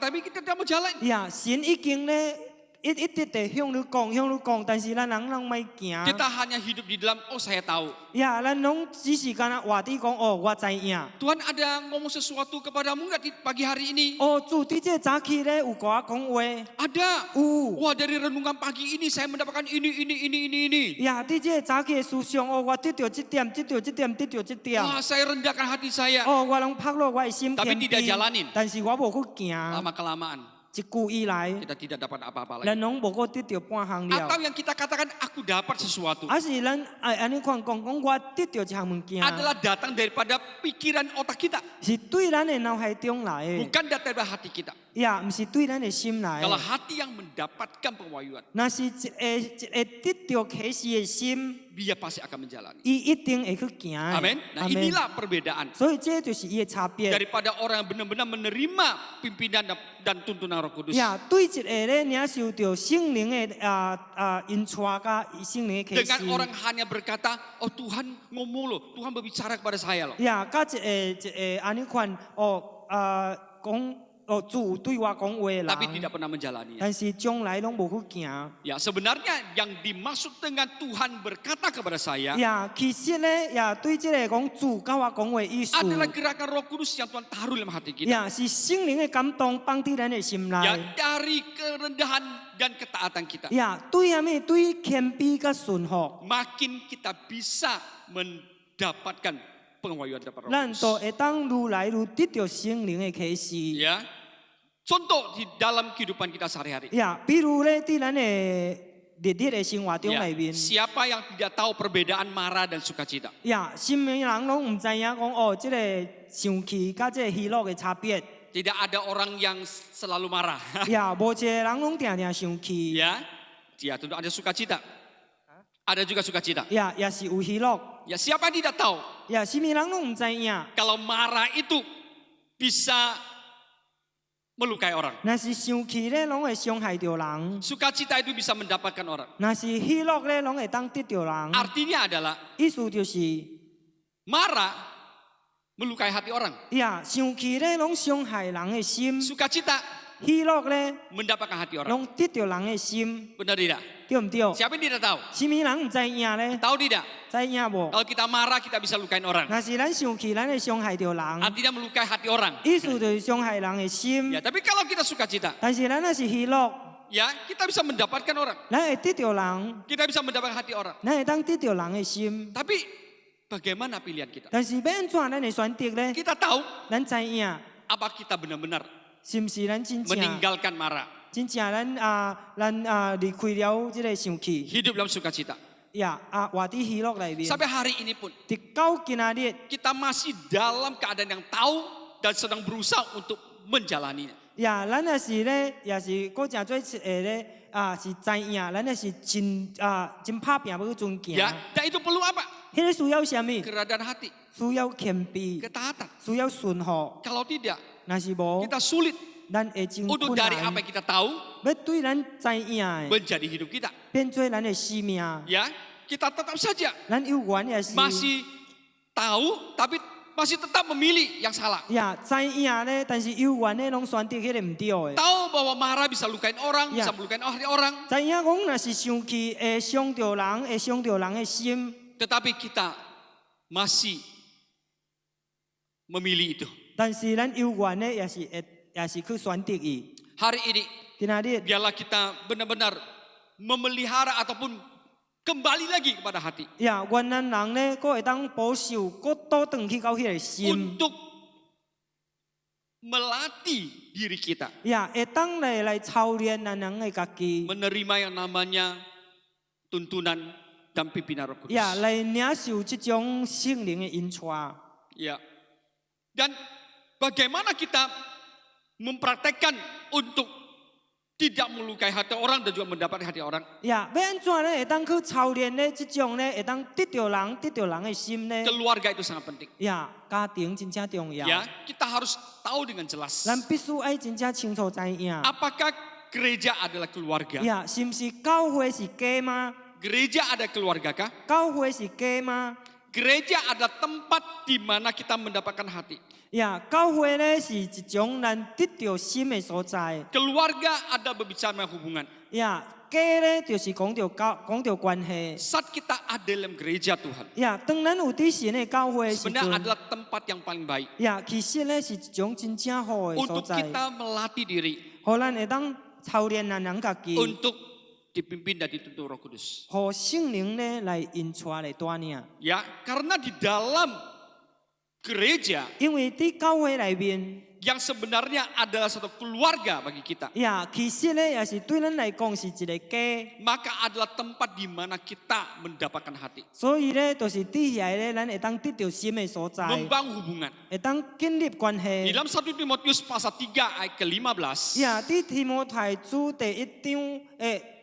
tapi kita tidak mau jalan. 呀，神已经咧一直地向你讲，但是咱人拢袂行。 Kita hanya hidup di dalam, oh saya tahu. 呀，咱拢只是干那活伫讲哦，我知影。 Tuhan ada ngomong sesuatu kepadamu nggak di pagi hari ini? 哦，主伫这早起咧有甲我讲话， Ada. 有。 Wah dari renungan pagi ini saya mendapatkan ini. 呀，伫这早起的思想哦，我得到这点，得到这点。 Wah saya rendahkan hati saya. 哦，我拢拍落我的心 Tapi 偏 tidak 僻 jalanin 但是我无去行。 Lama kelamaan 一句以来， kita tidak dapat apa-apa lagi. 咱拢无个得到半项了。 Atau yang kita katakan aku dapat sesuatu 还是咱安尼讲我得到一项物件， adalah datang daripada pikiran otak kita, 是对咱的脑海中来的， bukan datang dari hati kita. 呀，毋是对咱的心来 Kalau 的。 hati yang mendapatkan pewahyuan, 那是一个得到启示的心， dia pasti akan menjalani. 伊一定会去行的。 Amin. Nah inilah perbedaan 所以这就是伊的差别。 daripada orang yang benar-benar menerima pimpinan dan tuntunan Roh Kudus 呀，对一个咧领受到圣灵的引带甲圣灵的启 dengan 示。 orang hanya berkata, oh Tuhan ngomong loh, Tuhan berbicara kepada saya loh. 呀，甲一个安尼款讲主有对我讲话的 Tapi 人， tidak pernah menjalaninya. 但是将来拢无去行。 Ya sebenarnya yang dimaksud dengan Tuhan berkata kepada saya 呀，其实咧，呀，对这个讲主甲我讲话的意思， adalah gerakan Roh Kudus yang Tuhan taruh dalam hati kita. 呀，是圣灵的感动放伫咱的心内。 Ya dari kerendahan dan ketaatan kita, 呀，对啥物？对谦卑甲顺服， makin kita bisa mendapatkan pengawalan daripada Roh 咱就 Kudus. 会当愈来愈得到圣灵的启示。 Ya, contoh di dalam kehidupan kita sehari-hari. 呀，比如咧，伫咱的日的生活中 Ya, 里面， siapa yang tidak tahu perbedaan marah dan sukacita? 呀，心灵人拢毋知影讲哦，这个生气甲这个喜乐的差别。 Tidak ada orang yang selalu marah. 呀，无一个人拢定定生气。 Ya, dia tentu ada sukacita. Ada juga sukacita. 呀，也是有喜乐。 Ya, siapa yang tidak tahu 呀，什么人拢毋知影。 kalau marah itu bisa melukai orang. 若是生气咧，拢会伤害着人； Sukacita itu bisa mendapatkan orang. 若是喜乐咧，拢会当得着人。 Artinya adalah 意思就是， marah melukai hati orang. 呀，生气咧，拢伤害人的心； Sukacita 喜乐咧， mendapatkan hati orang. 拢得着人的心， Benar tidak? 对毋对？ Siapa yang tidak tahu? 什么人毋知影咧？ Tahu tidak? 知影无？ Kalau kita marah kita bisa lukain orang. 若是咱生气，咱会伤害着人。 Artinya melukai hati orang. 意思就是伤害人的心 Ya,。tapi kalau kita sukacita, 但是咱若是喜乐， ya kita bisa mendapatkan orang. 咱会得着人， Kita bisa mendapatkan hati orang. 咱会当得着人的心。 Tapi bagaimana pilihan kita? 但是要安怎咱会选择咧？ Kita tahu 咱知影， apa kita benar-benar 是毋是咱真正？ meninggalkan marah, 真正咱离开了这个生气， hidup dalam sukacita. 呀活伫喜乐里面。 Sampai hari ini pun 直到今仔日， kita masih dalam keadaan yang tahu dan sedang berusaha untuk menjalaninya. 呀，咱也是咧，也是搁诚做咧是知影，咱也是真拍拼要去尊敬。 Ya, dan itu perlu apa? 迄个需要什么？ Keradaan hati, 需要谦卑， ketaatan. 需要顺服。 Kalau tidak, 若是无， kita sulit 咱会真 untuk 困 dari 难 apa。yang kita tahu 要对咱知影的， menjadi hidup kita. 变做咱的生命。 Ya, kita tetap saja 咱有缘也是。 masih tahu, tapi masih tetap memilih yang salah. 呀，知影咧，但是有缘咧，拢选择迄个唔对的。 Tahu bahwa marah bisa lukain orang, Ya. bisa melukain hati orang. 知影讲若是生气会伤着人，会伤着人的心。 Tetapi kita masih memilih itu. 但是咱有缘咧，也是去选择伊。 Hari ini, 今仔日， biarlah kita benar-benar memelihara ataupun kembali lagi kepada hati. 呀，原咱人咧，佫会当保守，佫倒转去到迄个心。 Untuk melatih diri kita. 呀，会当来操练咱人的家己。 Menerima yang namanya tuntunan dan pimpinan Roh Kudus. 呀，来领受这种圣灵的引带。 Ya. Dan bagaimana kita mempraktekkan untuk tidak melukai hati orang dan juga mendapat hati orang. 呀，要安怎咧会当去操练咧？这种咧会当得着人的心咧？ Keluarga itu sangat penting. 呀，家庭真正重要。 Ya, kita harus tahu dengan jelas. 咱必须爱真正清楚知影。 Apakah gereja adalah keluarga? 呀，是毋是教会是家吗？ Gereja ada keluarga kah? 教会是家吗？ Gereja adalah tempat di mana kita mendapatkan hati. 呀，教会咧是一种咱得着心的所在。 Keluarga ada berbicara hubungan. 呀，家咧就是讲着关系。 Saat kita ada dalam gereja Tuhan, 呀，当咱有伫神的教会的时 sebenarnya 阵， adalah tempat yang paling baik 呀，其实咧是一种真正好的所 untuk 在， kita melatih diri 互咱会当操练咱人家己， untuk dipimpin dan dituntun Roh Kudus. 互圣灵咧来引带来带领。 Ya, karena di dalam gereja 因为伫教会内面， yang sebenarnya adalah satu keluarga bagi kita, 呀，其实咧也是对咱来讲是一个家， maka adalah tempat di mana kita mendapatkan hati, 所以咧就是伫遐咧，咱会当得到心的所在， membangun hubungan. 会当建立关 Di 系。 dalam 1 Timotius pasal 3 ayat ke-15, 呀，伫提摩太书第1章，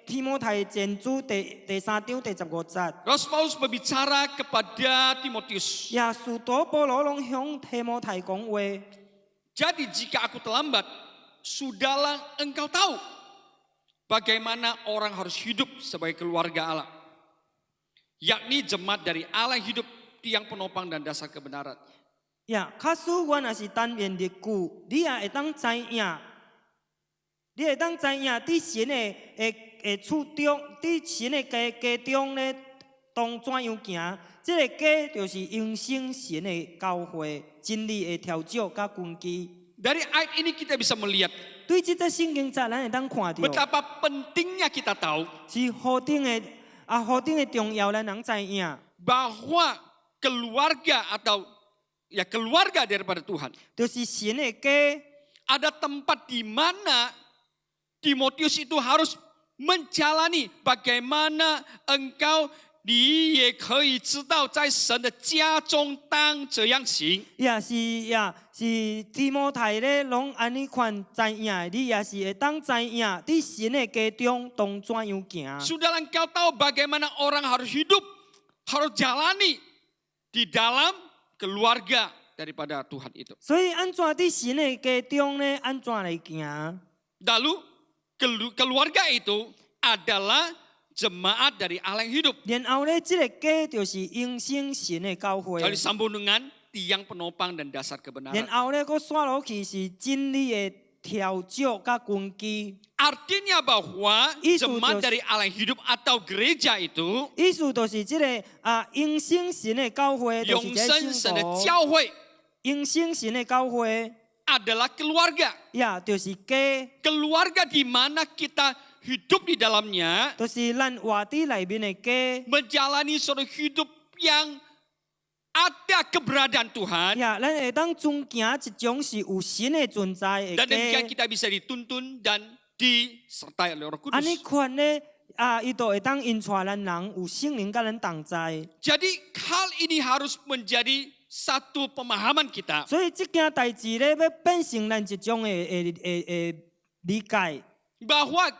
提摩太前书第3章第15节， Rasul Paulus berbicara kepada Timotius. 呀，使徒保罗拢向提摩太讲话。 Jadi jika aku terlambat, sudahlah engkau tahu bagaimana orang harus hidup sebagai keluarga Allah, yakni jemaat dari Allah yang hidup, tiang penopang dan dasar kebenaran. 呀，假使我若是单面日久，你也会当知影，你会当知影，伫神的厝中，伫神的家中咧，当怎样行？这个家就是永生神的教会，真理的条约甲根基。 Dari ayat ini kita bisa melihat 对这则圣经节，咱会当看到， betapa pentingnya kita tahu 是何等的重要，咱能知影， bahwa keluarga atau ya keluarga daripada Tuhan 就是神的家。 ada tempat di mana Timotius itu harus menjalani bagaimana engkau 你也可以知道，在神的家中当这样行。是提摩太咧，拢安尼款知影，你也是会当知影，伫神的家中当怎样行。 Sudah engkau tahu bagaimana orang harus hidup, harus jalani di dalam keluarga daripada Tuhan itu. 所以安怎伫神的家中咧，安怎来行？ Lalu keluarga itu adalah jemaat dari Allah yang hidup. 然后咧，这个家就是永生神的教会。 Lalu disambung dengan tiang penopang dan dasar kebenaran. 然后咧，佫刷落去是真理的条约甲根基。 Artinya bahwa Yesus jemaat Yesus. dari Allah yang hidup atau gereja itu 意思就是这个永生神的教会，就是永这生神的信徒。教会 永生神的教会， adalah keluarga. 就是家， Keluarga di mana kita hidup di dalamnya, 就是咱活伫内面的家。 menjalani suatu hidup yang ada keberadaan Tuhan, 咱会当尊敬一种是有神的存在的 dan demikian 家。 kita bisa dituntun dan disertai oleh Roh 安尼 Kudus. 款咧，伊就会当引带咱人有圣灵甲咱同在。 Jadi hal ini harus menjadi satu pemahaman kita 所以这件代志咧，要变成咱一种理解， bahwa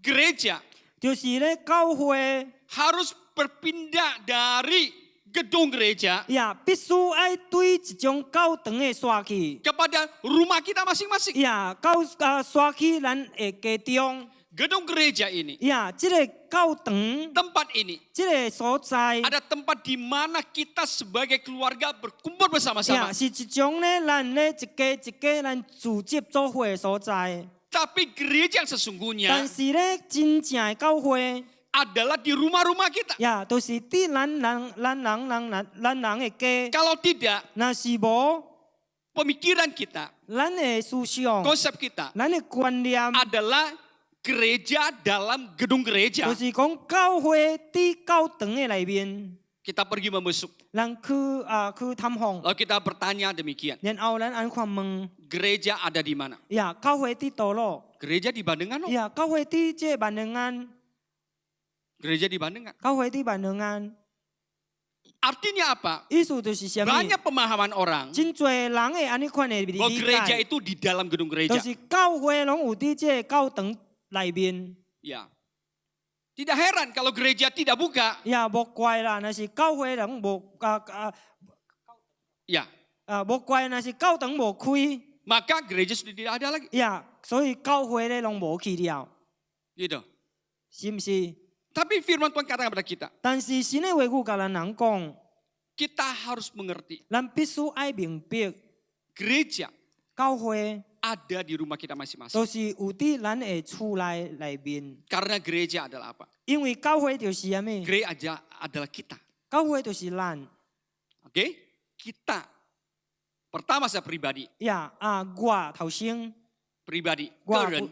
gereja 就是咧教会 harus berpindah dari gedung gereja 呀，必须爱对一种教堂的刷去 kepada rumah kita masing-masing. 呀，刷去咱的家中 Gedung gereja ini, 呀，这个教堂， tempat ini 这个所在 ada tempat di mana kita sebagai keluarga berkumpul 呀， bersama-sama. 是一种咧，咱咧一家咱组织做会的所在。 Tapi gereja yang 但 sesungguhnya 是咧，真正的教会 adalah di rumah-rumah kita. 呀，都是伫咱人的家。 Kalau tidak, 若是无， pemikiran kita, 咱的思想、 konsep kita 咱的观念， adalah gereja dalam gedung 就 gereja. 是讲教会伫教堂的内面， Kita pergi membesuk. 咱去探访， Lalu kita bertanya demikian. 然后咱按看问， Gereja ada di mana? 呀，教会伫倒落， Gereja di Bandengan. Oh. 呀，教会伫这万能安， Gereja di Bandengan. 教会伫万能安， Artinya apa? 意思就是什么？ Banyak pemahaman orang 真多人会安尼款的理 bahwa gereja 解， itu di dalam gedung 就 gereja. 是教会拢有伫这教堂内面。 Ya. Tidak heran kalau gereja tidak buka. 呀，无怪啦，若是教会人无Ya. 无怪，若是教堂无开， Maka gereja sudah tidak ada lagi. 呀，所以教会咧拢无去了， Gitu. 是毋是？ Tapi firman Tuhan katakan kepada kita. 但是神的话语甲咱人讲， Kita harus mengerti. 咱必须爱明白， Gereja 教会 ada di rumah kita masing-masing. 都是有伫咱的厝内面， Karena gereja adalah apa? 因为教会就是啥物？ Gereja adalah kita. 教会就是咱 Oke? Kita. Pertama saya pribadi. 呀我头先 Pribadi. 我 Keren.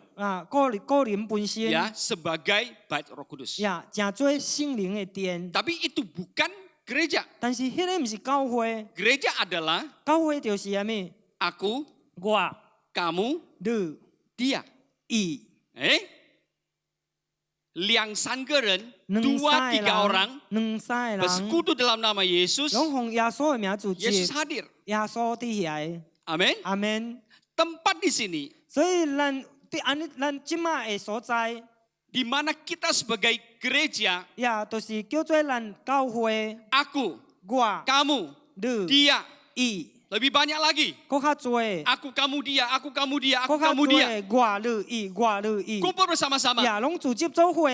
个人本身 Ya, sebagai bait Roh Kudus. 呀，真做圣灵的殿， Tapi itu bukan gereja. 但是迄个毋是教会， Gereja adalah 教会就是啥物？ aku, 我、 kamu, 你、 dia. 伊。 Liang san个人, 两 dua 三 tiga 个 orang 人，两三个人， bersekutu dalam nama Yesus. 拢奉耶稣的名组织， Yesus hadir. 耶稣伫遐， Amin. 阿门。 Tempat di sini 所以咱即马的所在， di mana kita sebagai gereja, 呀，就是叫做咱教会， aku, 我、 kamu, 你、 dia, 伊， lebih banyak lagi. 搁较多， Aku, kamu, dia, aku, kamu, dia, aku, 搁较 kamu, 多 dia. 的，我、你、伊，我、你、伊， Kumpul bersama-sama 呀，拢组织做伙，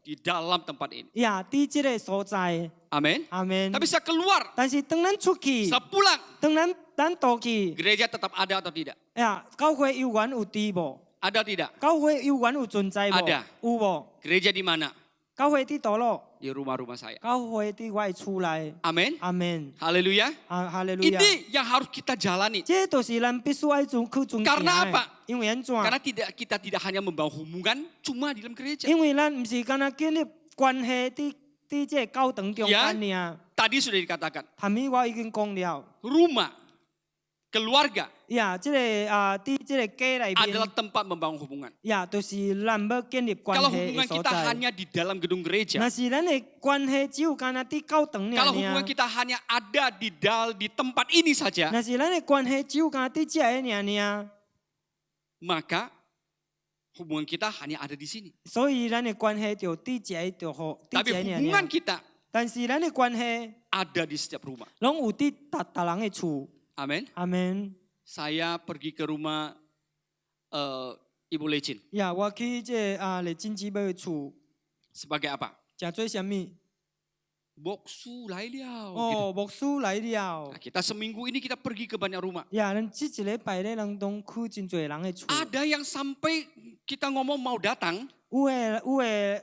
di dalam tempat ini. 呀，伫即个所在， Amin. 阿门。 Tapi saya keluar, 但是当咱出去， saya pulang, 当咱倒去， gereja tetap ada atau tidak? 呀，教会有缘有伫无？ Ada atau tidak? 教会有缘有存在无？ ada 有无？ Gereja di mana? 教会伫倒落。 Di rumah-rumah saya. 教會啲我係出來， Amin. 阿門， Haleluya. 哈利路亞。 Ini yang harus kita jalani. 這都是咱必須愛做去遵行 Karena 的 apa？ 因為安怎？ Karena kita tidak hanya membangun hubungan cuma di dalam gereja. 因為咱唔是干那建立關係啲這教堂中間爾。 Tadi sudah dikatakan, 頭面我已經講了， rumah, keluarga 呀，這個啲這個家內 adalah 邊， tempat membangun hubungan. 呀，都是咱要建立關 Kalau 係 hubungan 嘅所 kita 在。 hanya di dalam gedung gereja, 若是咱嘅關係只有干那啲教堂 kalau 爾 hubungan kita hanya ada di tempat ini saja, 若是咱嘅關係只有干那啲這嘅爾， maka hubungan kita hanya ada di sini. 所以咱嘅關係就啲這就好，啲 Tapi 這 hubungan 爾。 kita 但是咱嘅關係。 ada di setiap rumah. 拢有啲達人嘅厝， Amin. 阿門。 Saya pergi ke rumah Ibu Lecin. 呀，我去這嚟親姊妹嘅厝， Sebagai apa? 食做什麼？ Boksu lai liao. 哦，牧師來了 Nah,。kita seminggu ini kita pergi ke banyak rumah. 呀，咱這一禮拜咧，人都去真多人嘅厝。 Ada yang sampai kita ngomong mau datang, 有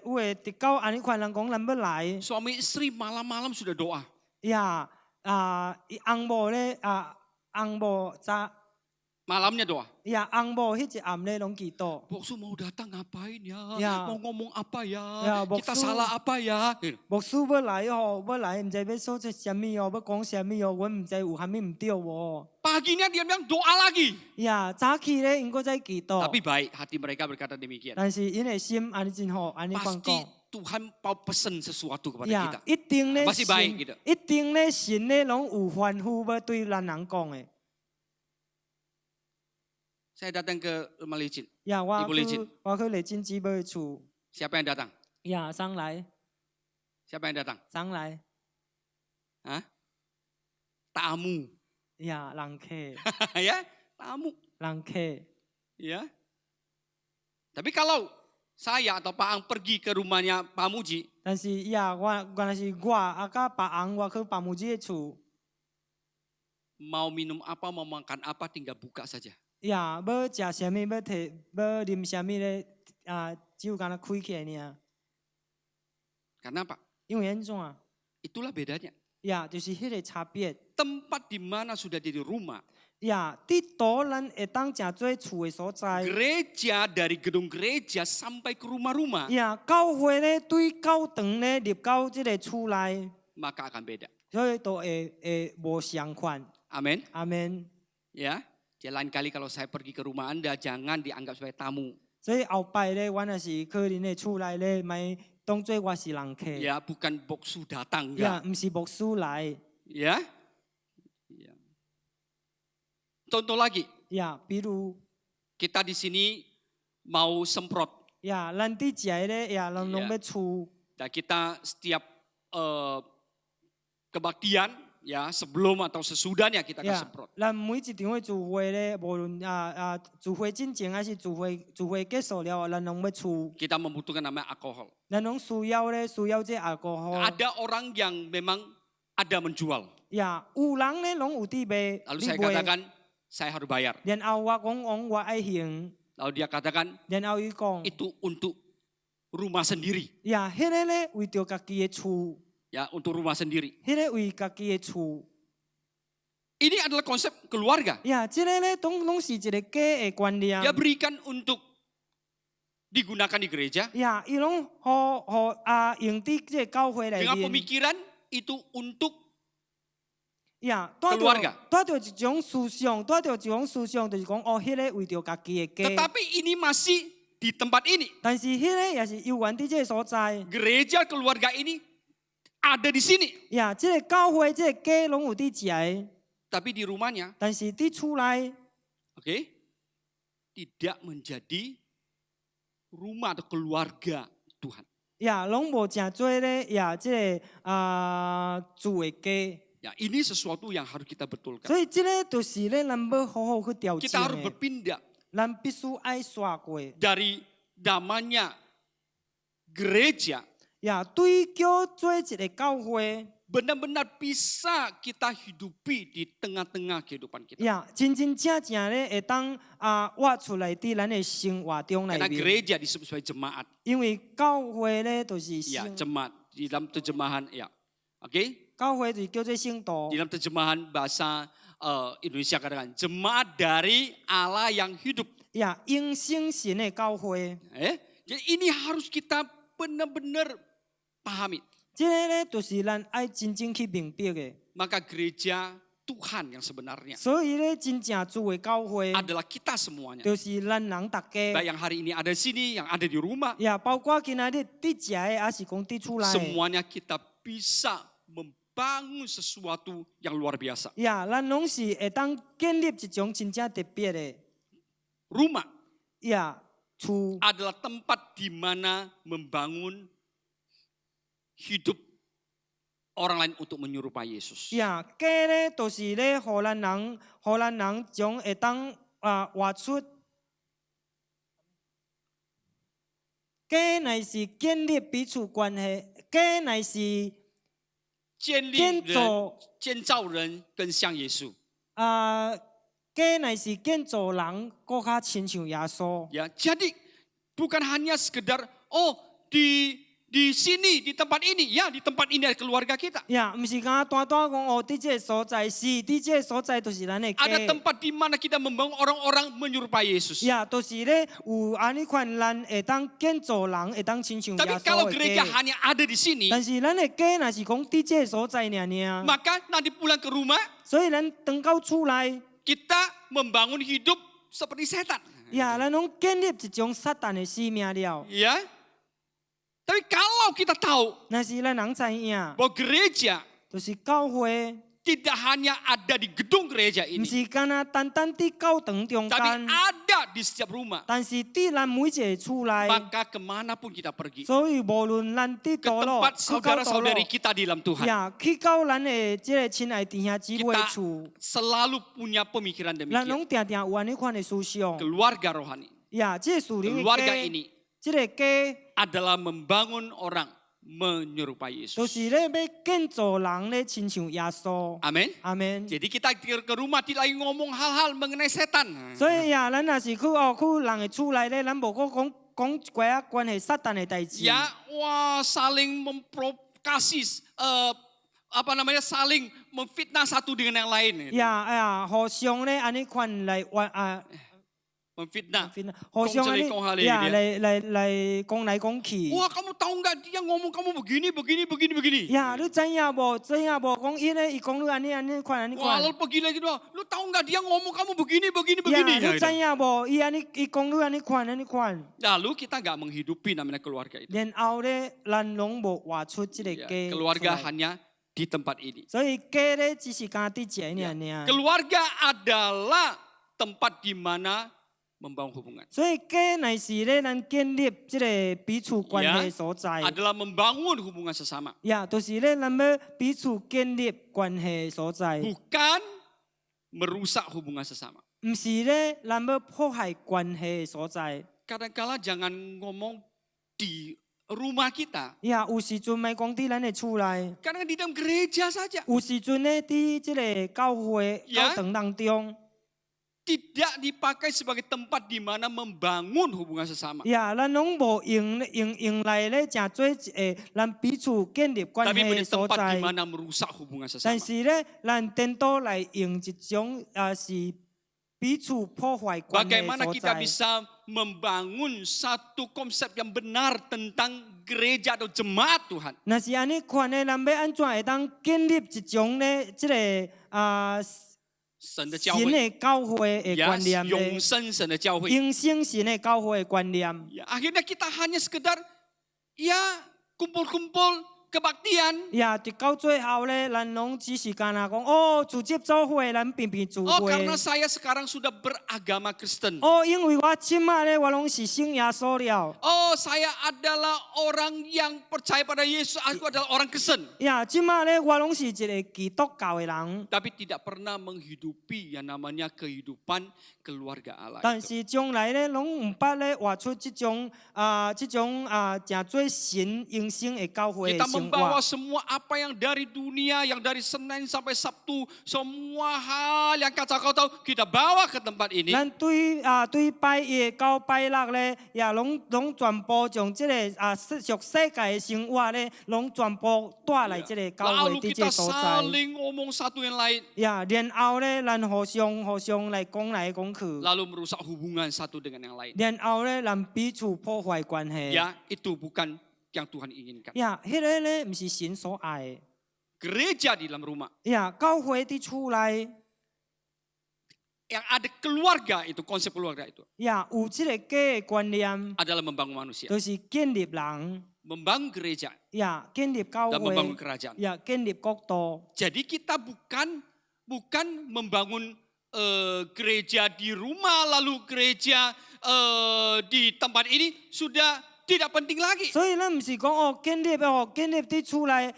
誒，直到安尼款人講咱要來， suami istri malam-malam sudah doa. 呀，翁某咧，翁某 Malamnya doa. 呀，翁某迄一暗咧拢祈祷。 Boksu mau datang ngapain ya? Ya. Mau ngomong apa ya? Ya, Kita Boksu. salah apa ya? 牧师要来哦，要来，唔知要说些什么哦，要讲什么哦，阮唔知有虾米唔对哦。 Paginya dia bilang doa lagi. 呀，早起咧，因搁在祈祷。 Tapi baik hati mereka berkata demikian. 但是因的心安尼真好，安尼讲 Pasti 讲。 Tuhan mau pesan sesuatu kepada 呀 kita.，一定咧 Masih baik gitu. 一定咧神咧拢有吩咐要对咱人讲的。 Saya datang ke rumah licin. 呀，Ibu Licin. 我去丽珍姊妹的厝。 Siapa yang datang? 呀，上来， Siapa yang datang? 上来。 Hah? Tamu. 呀，人客， Ya, tamu. 人客。 Ya. Tapi kalau saya atau Pak Ang pergi ke rumahnya Pak Muji, 但是呀，原来是我甲别翁，我去白母子的厝。 mau minum apa, mau makan apa, tinggal buka saja. 呀，要食什么，要啉什么咧？只有干那开起来尔。 Karena apa? 因为安怎？ Itulah bedanya. 呀，就是迄个差别。 Tempat di mana sudah jadi rumah. 呀，伫倒咱会当诚做厝的所在。 Gereja dari gedung gereja sampai ke rumah-rumah, 呀，教会咧对教堂咧入到即个厝内， maka akan beda. 所以都会无相款。 Amin. 阿门。 Ya. Jadi lain kali kalau saya pergi ke rumah Anda, jangan dianggap sebagai tamu. 所以后摆咧，阮若是去恁的厝内咧，咪当做我是人客。 Ya, bukan boksu datang 呀， enggak. 唔是牧师来。 Ya. Ya. Contoh lagi, 呀，比如 kita di sini mau semprot. 呀，咱伫食的咧，呀，拢 Ya. 要厝。 Dan kita setiap kebaktian, ya sebelum atau sesudahnya kita akan 呀 semprot.，咱每一场的聚会咧，无论聚会进前还是聚会结束了，咱拢要厝， Kita membutuhkan namanya alkohol. 咱拢需要这阿哥好。 Ada orang yang memang ada menjual. 呀，有人咧拢有伫卖， Lalu 你 saya 卖。 katakan, saya harus bayar. 然後我講我愛行， Lalu dia katakan, 然後伊講， itu untuk rumah sendiri. 呀，迄個咧為着家己的厝， Ya, untuk rumah sendiri. 迄個為家己的厝。 Ini adalah konsep keluarga. 呀，即個咧攏是一個假的觀念。 Dia berikan untuk digunakan di gereja 呀，伊攏用伫即個教會內 dengan 面。 pemikiran itu untuk 呀， keluarga 帶着一種思想，就是講哦，迄個為着家己的家。 tetapi ini masih di tempat ini. 但是迄個也是有緣伫即個所在。 Gereja keluarga ini ada di sini. 呀，即個教會即個家攏有伫食的， Tapi di rumahnya, 但是伫厝內， oke, tidak menjadi rumah atau keluarga Tuhan. 呀，攏無誠做咧，呀，即個住的家。 Ya, ini sesuatu yang harus kita betulkan. 所以即個就是咧，咱要好好去調 Kita 整 harus 的， berpindah 咱必須愛刷過。 dari namanya gereja 呀，對叫做一個教會， benar-benar bisa kita hidupi di tengah-tengah kehidupan kita. 呀，真正咧會當活出來伫咱的生活中內 Karena 面。 gereja disebut sebagai jemaat. 因為教會咧就是聖，Ya, jemaat di dalam terjemahan ya. Oke? 教會就叫做聖道 Di。dalam terjemahan bahasa Indonesia katakan jemaat dari Allah yang hidup. 呀，應聖神的教會， Jadi ini harus kita benar-benar pahami. 即個咧就是咱愛真正去明白的。 Maka gereja Tuhan yang sebenarnya 所以咧，真正住的教會， adalah kita semuanya. 就是咱人大家。 Baik yang hari ini ada di sini, yang ada di rumah, 呀，包括今仔日伫食的，還是講伫厝內的。 semuanya kita bisa membangun sesuatu yang luar biasa. 呀，咱攏是會當建立一種真正特別的。 Rumah 呀，厝 adalah tempat di mana membangun hidup orang lain untuk menyerupai Yesus. 呀，家咧都是咧，互咱人將會當活出。家乃是建立彼此關係，家乃是建立建人、造建造人更像耶稣。家乃是建造人，更較親像耶穌。 Ya, jadi bukan hanya sekedar di di sini, di tempat ini. Ya, di tempat ini ada keluarga kita.呀，毋是讲单单讲哦，伫这个所在是，伫这个所在就是咱的 Ada 家。 tempat di mana kita membangun orang-orang menyerupai Yesus. 呀，就是咧有安尼款咱会当建造人，会当亲像耶 Tapi 稣 kalau 的 gereja 家。 hanya ada di sini, 但是咱的家若是讲伫这个所在尔， maka nanti pulang ke rumah 所以咱回到厝内， kita membangun hidup seperti setan. 呀，咱拢建立一种撒旦的生命了。 Ya. Tapi kalau kita tahu 若是咱人知影， bahwa gereja 就是教会， tidak hanya ada di gedung gereja 毋 ini, 是干那单单伫教堂中 tapi 间， ada di setiap rumah. 但是伫咱每一个厝内。 Maka kemanapun kita pergi, 所以无论咱伫 ke 倒路， tempat 去到倒路， saudara-saudari kita di dalam Tuhan, 呀，去到咱的即个亲爱弟兄姊妹的 kita 厝， selalu punya pemikiran 咱 demikian. 拢定定有安尼款的思想。 Keluarga rohani, 呀，即个属灵的 keluarga 家， ini 即个家， adalah membangun orang menyerupai 就 Yesus. 是咧要建造人咧亲像耶稣。 Amin. 阿门。 Jadi kita ke rumah tidak lagi ngomong hal-hal mengenai setan. 所以呀，咱若是去人的厝内咧，咱无个讲几啊关系撒旦的代志。 Ya, wah saling memprovokasi, saling memfitnah satu dengan yang lain. 呀，互相咧安尼款来Memfitnah. 互相安尼讲一呀，下来讲来讲去。 Wah, kamu tahu nggak dia ngomong kamu begini, begini, begini, begini. 呀，你知影无？知影无？讲伊讲你安尼款安尼 Wah, 款。 lalu pergi lagi doang. Lu tahu nggak dia ngomong kamu begini, begini, 呀， begini. 你知影无？伊讲你安尼款安尼款。 Lalu kita nggak menghidupi namanya keluarga itu. 然后咧，咱拢无活出即个 Ya, 家。 keluarga hanya di tempat ini. 所以家咧只是干伫一个尔。 Keluarga adalah tempat di mana membangun hubungan. 所以家乃是咧咱建立即个彼此关系所在。 Adalah membangun hubungan sesama. 呀，就是咧咱要彼此建立关系所在， Bukan merusak hubungan sesama. 毋是咧咱要破坏关系所在。 Kadang-kala jangan ngomong di rumah kita. 呀，有时阵咪讲伫咱的厝内， Kadang di dalam gereja saja. 有时阵咧伫即个教会教堂当中。 Tidak dipakai sebagai tempat di mana membangun hubungan sesama. 呀，咱拢无用来咧，诚做咱彼此建立关 Tapi 系 menjadi 所 tempat di 在。 mana merusak hubungan 但 sesama. 是咧，咱颠倒来用一种是彼此破坏关系 Bagaimana 所 kita 在。 bisa membangun satu konsep yang benar tentang gereja atau jemaat Tuhan. 若是安尼款咧，咱要安怎会当建立一种咧，即个神的教神会，的教会的 ya, 观念咧，永生神的教会。永生神的教会的观念。 Ya, akhirnya kita hanya sekedar ya kumpul-kumpul kebaktian. 呀，直到最後咧，咱拢只是干那講，哦，組織組會，咱平平組 Oh, 會。 karena saya sekarang sudah beragama Kristen. 哦，因為我即馬咧，我攏是信耶穌了。 Oh, saya adalah orang yang percaya pada Yesus. Aku adalah orang Kristen. 呀，即馬咧，我攏是一個基督教的人。 Tapi tidak pernah menghidupi yang namanya kehidupan keluarga Allah. 但 itu. 是將來咧，攏唔捌咧活出這種誠做神永生的教會的 Kita 生 membawa 活。 semua apa yang dari dunia, yang dari Senin sampai Sabtu, semua hal yang kacau-kacau kita bawa ke tempat ini. 咱對拜一到拜六咧，也攏全部將這個屬世界的生活咧，攏全部帶來這個教會 Lalu 的這 kita 個所在。 saling ngomong satu yang lain. 呀，然後咧，咱互相來講來講去， Lalu merusak hubungan satu dengan yang lain. 然後咧，咱彼此破壞關係。 Ya, itu bukan yang Tuhan inginkan. 呀，迄個咧，唔是神所愛的。 Gereja di dalam rumah. 呀，教會佇厝內， Yang ada keluarga itu, konsep keluarga itu 呀，有這個家的觀念， adalah membangun manusia. 就是建立人， Membangun gereja 呀，建立教 dan membangun 會， kerajaan. 呀，建立國度。 Jadi kita bukan membangun gereja di rumah lalu gereja di tempat ini sudah tidak penting lagi. 所以咱唔是講建立佇厝內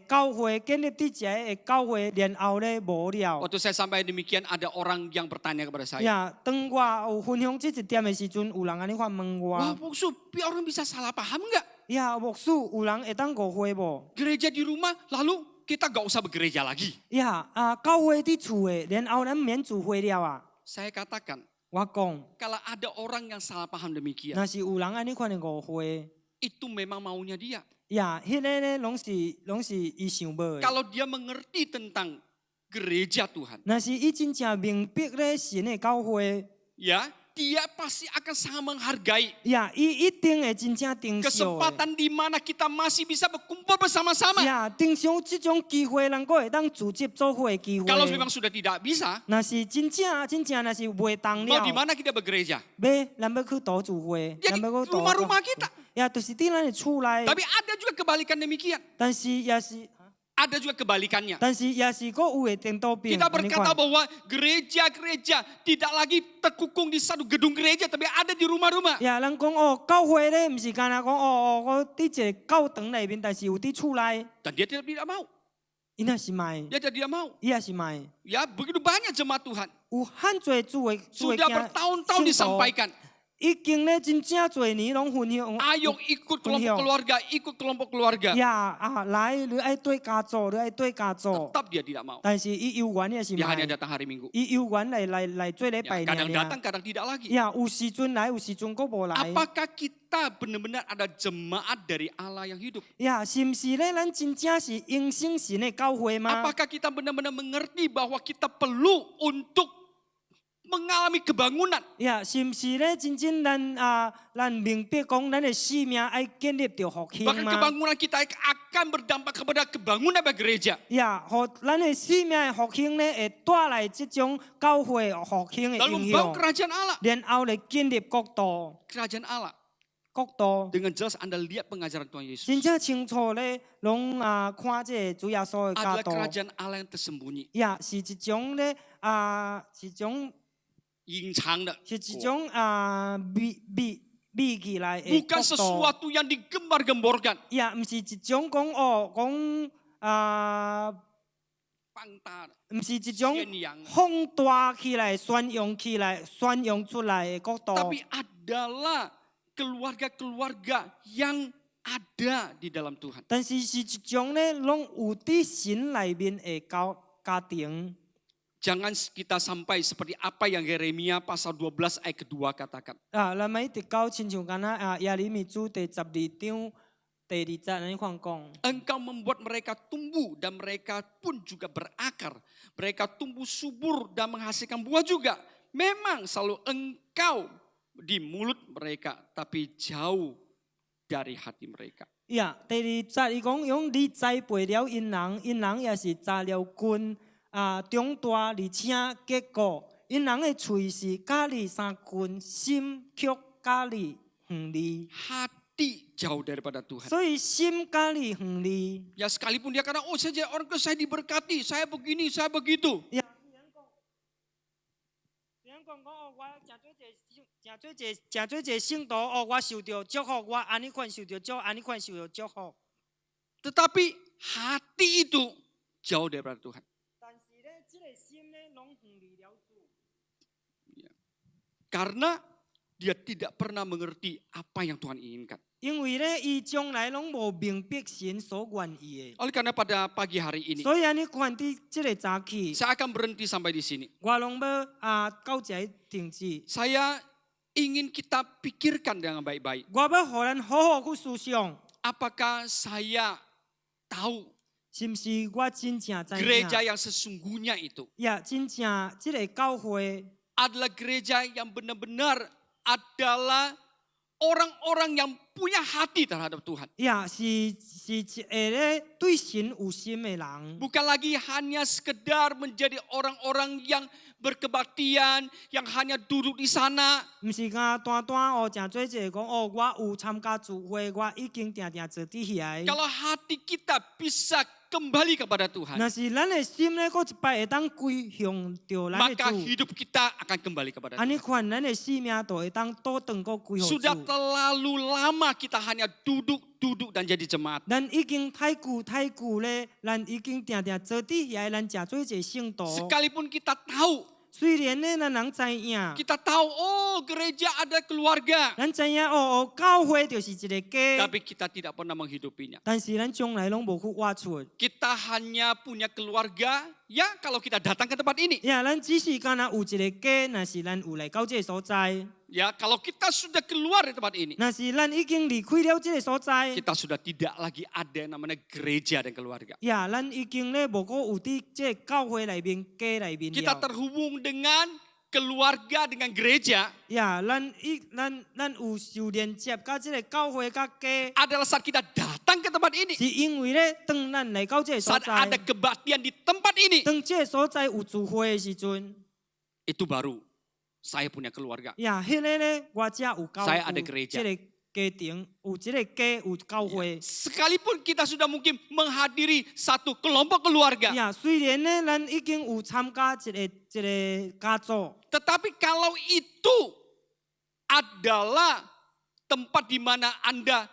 教會，建立佇遮的教會，然後咧無了。 Waktu saya sampai demikian ada orang yang bertanya kepada saya. 呀，當我有分享這一點的時陣，有人安尼發問 Wah, 我， Buksu, orang bisa salah paham nggak? 呀，牧師有人會當誤會無？ Gereja di rumah lalu kita nggak usah bergereja lagi. 呀，教會佇厝的，然後咱免聚會了啊。 Saya katakan, 我講， kalau ada orang yang salah paham demikian, 若是有人安尼款的誤會， itu memang maunya dia. 呀，迄个咧拢是伊想要的。 Kalau dia mengerti tentang gereja Tuhan, 若是伊真正明白咧神的教会， ya, dia pasti akan sangat menghargai 呀，伊一定会真正珍惜的。 kesempatan di mana kita masih bisa berkumpul bersama-sama. 呀，珍惜这种机会，能够会当组织做伙的机会。 Kalau memang sudah tidak bisa, 若是真正若是袂当 mau di 了， mana kita begereja? 咱要去倒聚会， Ya 咱 di 要去倒。 rumah-rumah kita. 呀，就是伫咱的厝内。 Tapi ada juga kebalikan demikian. 但是也是， Ada juga kebalikannya. 但是也是个有的颠倒边。 Kita 安尼 berkata 款 bahwa gereja-gereja tidak lagi terkukung di satu gedung gereja, tapi ada di rumah-rumah. 呀，人讲哦，教会咧，毋是干那讲我伫一个教堂内面，但是有伫厝内， Dan dia tidak mau. 伊也是卖， Dia tidak mau. 伊也是卖。 Ya, begitu banyak jemaat Tuhan. 有很多主的 Sudah bertahun-tahun disampaikan. 已经咧真正侪年拢分享。 Ayo ikut kelompok keluarga, ikut kelompok keluarga. 呀来，你爱对家族，你爱对家族。 Tetap dia tidak mau. 但是伊有缘也是 Dia 卖 hanya，datang hari Minggu. 伊有缘来做礼 Ya, 拜 kadang 尔 datang, kadang tidak lagi. 呀，有时阵来，有时阵佫无来。 Apakah kita benar-benar ada jemaat dari Allah yang hidup? 呀，是毋是咧？咱真正是应信神的教会吗？ Apakah kita benar-benar mengerti bahwa kita perlu untuk mengalami kebangunan? 呀，是毋是咧？真正咱明白讲，咱的使命爱建立着复兴 Bahkan 吗？ kebangunan kita akan berdampak kepada kebangunan bagi gereja. 呀，互咱的使命的复兴咧，会带来这种教会复兴的 Lalu 影 membangun 响， kerajaan Allah. 然後嚟建立國度， Kerajaan Allah. 國度 Dengan jelas Anda lihat pengajaran Tuhan Yesus. 真正清楚咧，攏看這個主耶穌的教 Adalah 導。 kerajaan Allah yang tersembunyi. 呀，是一種咧是一種 隱藏的. 是一種秘起來的 Bukan 國度。 sesuatu yang digembar-gemborkan. 呀，唔是一種講Pantar. 唔是一種宣揚。放大起來、宣揚起來、宣揚出來的國度。 Tapi adalah keluarga-keluarga yang ada di dalam Tuhan. 但是是一種咧，攏有伫神內面的家庭。 Jangan kita sampai seperti apa yang Yeremia pasal 12 ayat kedua katakan. 咱咪直到親像敢若耶利米書第12章第2節安尼款講。 Engkau membuat mereka tumbuh dan mereka pun juga berakar. Mereka tumbuh subur dan menghasilkan buah juga. Memang selalu engkau di mulut mereka, tapi jauh dari hati mereka. 呀，第2節伊講用你栽培了因人，因人也是扎了根。 長大而且結果，因人的喙是咖喱三根，心卻咖喱遠離， Hati jauh daripada Tuhan. 所以心咖喱遠離。 Ya sekalipun dia kata, oh saya jadi orang Kristen, saya diberkati, saya begini, saya begitu. 呀，人講哦，我真做一聖徒哦，我受到祝福，我安尼款受到祝，安尼款受到祝福。 Tetapi hati itu jauh daripada Tuhan. 但是咧，這個心咧，攏遠離了主。 Karena dia tidak pernah mengerti apa yang Tuhan inginkan. 因為咧，伊將來攏無明白神所願意的。 Oleh karena pada pagi hari ini, 所以安尼看佇這個早起， saya akan berhenti sampai di sini. 我攏要到這停止。 Saya ingin kita pikirkan dengan baik-baik. 我要互咱好好去思想， Apakah saya tahu 是毋是我真正知 gereja 影？ yang sesungguhnya itu 呀，真正這個教會 adalah gereja yang benar-benar adalah orang-orang yang punya hati terhadap Tuhan. 呀，是一個咧對神有心的人， Bukan lagi hanya sekedar menjadi orang-orang yang berkebaktian, yang hanya duduk di sana. 毋是講單哦，誠做者講哦，我有參加聚會，我已經定坐佇遐。 Kalau hati kita bisa kembali kepada Tuhan, 若是咱的心咧，佫一擺會當歸向着咱的 maka 主， hidup kita akan kembali kepada 安尼 Tuhan. 款咱的生命就會當倒轉個歸互 Sudah 主。 terlalu lama kita hanya duduk dan jadi jemaat. 咱已經太久咧，咱已經定坐佇遐，咱誠做者聖徒。 Sekalipun kita tahu, 雖然咧，咱人知影， kita tahu, oh gereja ada keluarga, 咱知影哦，教會就是一個家， tapi kita tidak pernah menghidupinya. 但是咱從來攏無去挖出。 Kita hanya punya keluarga, ya kalau kita datang ke tempat ini. 呀，咱只是敢若有一个家，若是咱有来到这个所在， Ya, kalau kita sudah keluar dari tempat ini, 若是咱已经离开了这个所在， kita sudah tidak lagi ada yang namanya gereja dan keluarga. 呀，咱已经咧无过有伫这个教会内面、家内面 Kita 了。 terhubung dengan keluarga, dengan gereja 呀，咱有受连接，甲这个教会甲家， adalah saat kita datang ke tempat ini. 是因为咧，当咱来到这个所 Saat ada 在， kebaktian di tempat ini, 当这个所在有聚会的时阵， itu baru saya punya keluarga. 呀，迄个咧，我遮有教 Saya ada 有 gereja. 这个家庭，有这个家有教会。 Sekalipun kita sudah mungkin menghadiri satu kelompok keluarga, 呀，虽然咧，咱已经有参加一个家族， tetapi kalau itu adalah tempat di mana Anda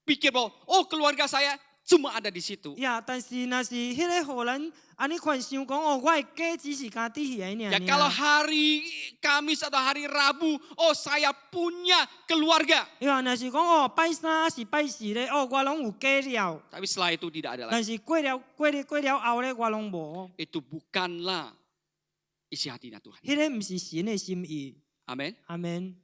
pikir bahwa, oh keluarga saya cuma ada di situ. 呀，但是若是迄个互咱安尼款想讲哦，我的家只是家己遐尔 Ya kalau hari Kamis atau hari Rabu, oh saya punya keluarga. 呀，若是讲哦，拜三是拜四咧，哦，我拢有家了， Tapi setelah itu tidak ada 但 lagi. 是过了后咧，我拢无。 Itu bukanlah isi hatinya Tuhan. 迄个毋是神的心意。 Amin. 阿门。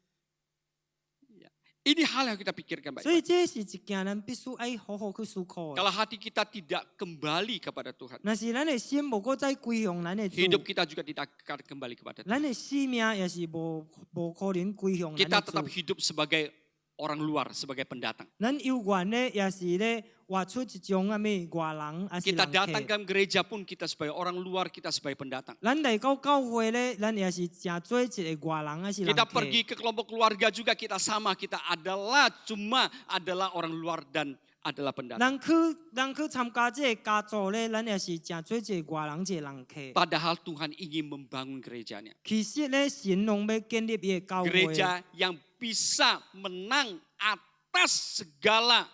Ini hal yang kita pikirkan 所以 baik-baik. 这是一件咱必须爱好好去思考的。 Kalau hati kita tidak kembali kepada Tuhan, 若是咱的心无过再归向咱的 hidup 主， kita juga tidak akan kembali kepada Tuhan. 咱的生命也是无可能归向咱 Kita 的 tetap 主。 hidup sebagai orang luar, sebagai pendatang. 咱有缘咧，也是咧活出一种啊咩外人，还是 Kita 人 datang 客。 ke gereja pun kita sebagai orang luar, kita sebagai pendatang. 咱来到教会咧，咱也是正做一个外人，还是人 Kita 客。 pergi ke kelompok keluarga juga kita sama, kita adalah orang luar dan adalah pendatang. 咱去参加这个家族咧，咱也是正做一个外人，一个人客。 Padahal Tuhan ingin membangun gerejanya. 其实咧，神拢要建立伊个教会。 Gereja yang bisa menang atas segala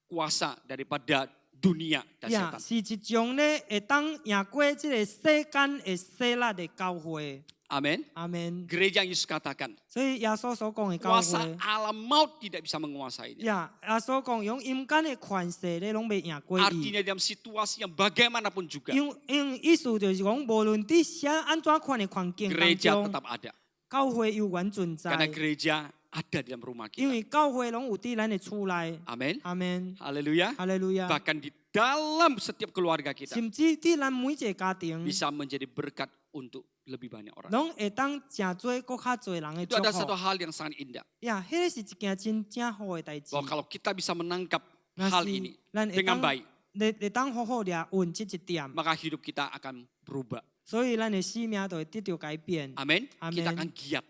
kuasa daripada dunia dan 呀， setan. 是一种咧会当赢过这个世间的势力的教会。 Amin. 阿门。 Gereja yang Yesus katakan, 所以耶稣所讲的教 kuasa 会， alam maut tidak bisa menguasainya. 呀，耶稣讲用阴间的权势咧，拢袂赢过伊。 Artinya dalam situasi yang bagaimanapun juga, 因意思就是讲，无论伫啥安怎款的环境当 gereja 中， tetap ada. 教会有缘存 Karena 在。 gereja ada di dalam rumah 因 kita. 为教会拢有伫咱的厝内。 Amin. 阿门。 Haleluya. 哈利路亚。 Bahkan di dalam setiap keluarga kita 甚至伫咱每一个家庭， bisa menjadi berkat untuk lebih banyak orang. 拢会当正做搁较侪人的 Itu 祝 ada satu 福。 hal yang sangat indah. 呀，迄个是一件真好的代志。 Bahwa kalau kita bisa menangkap 若 hal 是 ini 咱会 dengan 当 baik, 会当好好掠稳这一点， maka hidup kita akan berubah. 所以咱的生命就会得到改变， Amin. Amin. Kita akan giat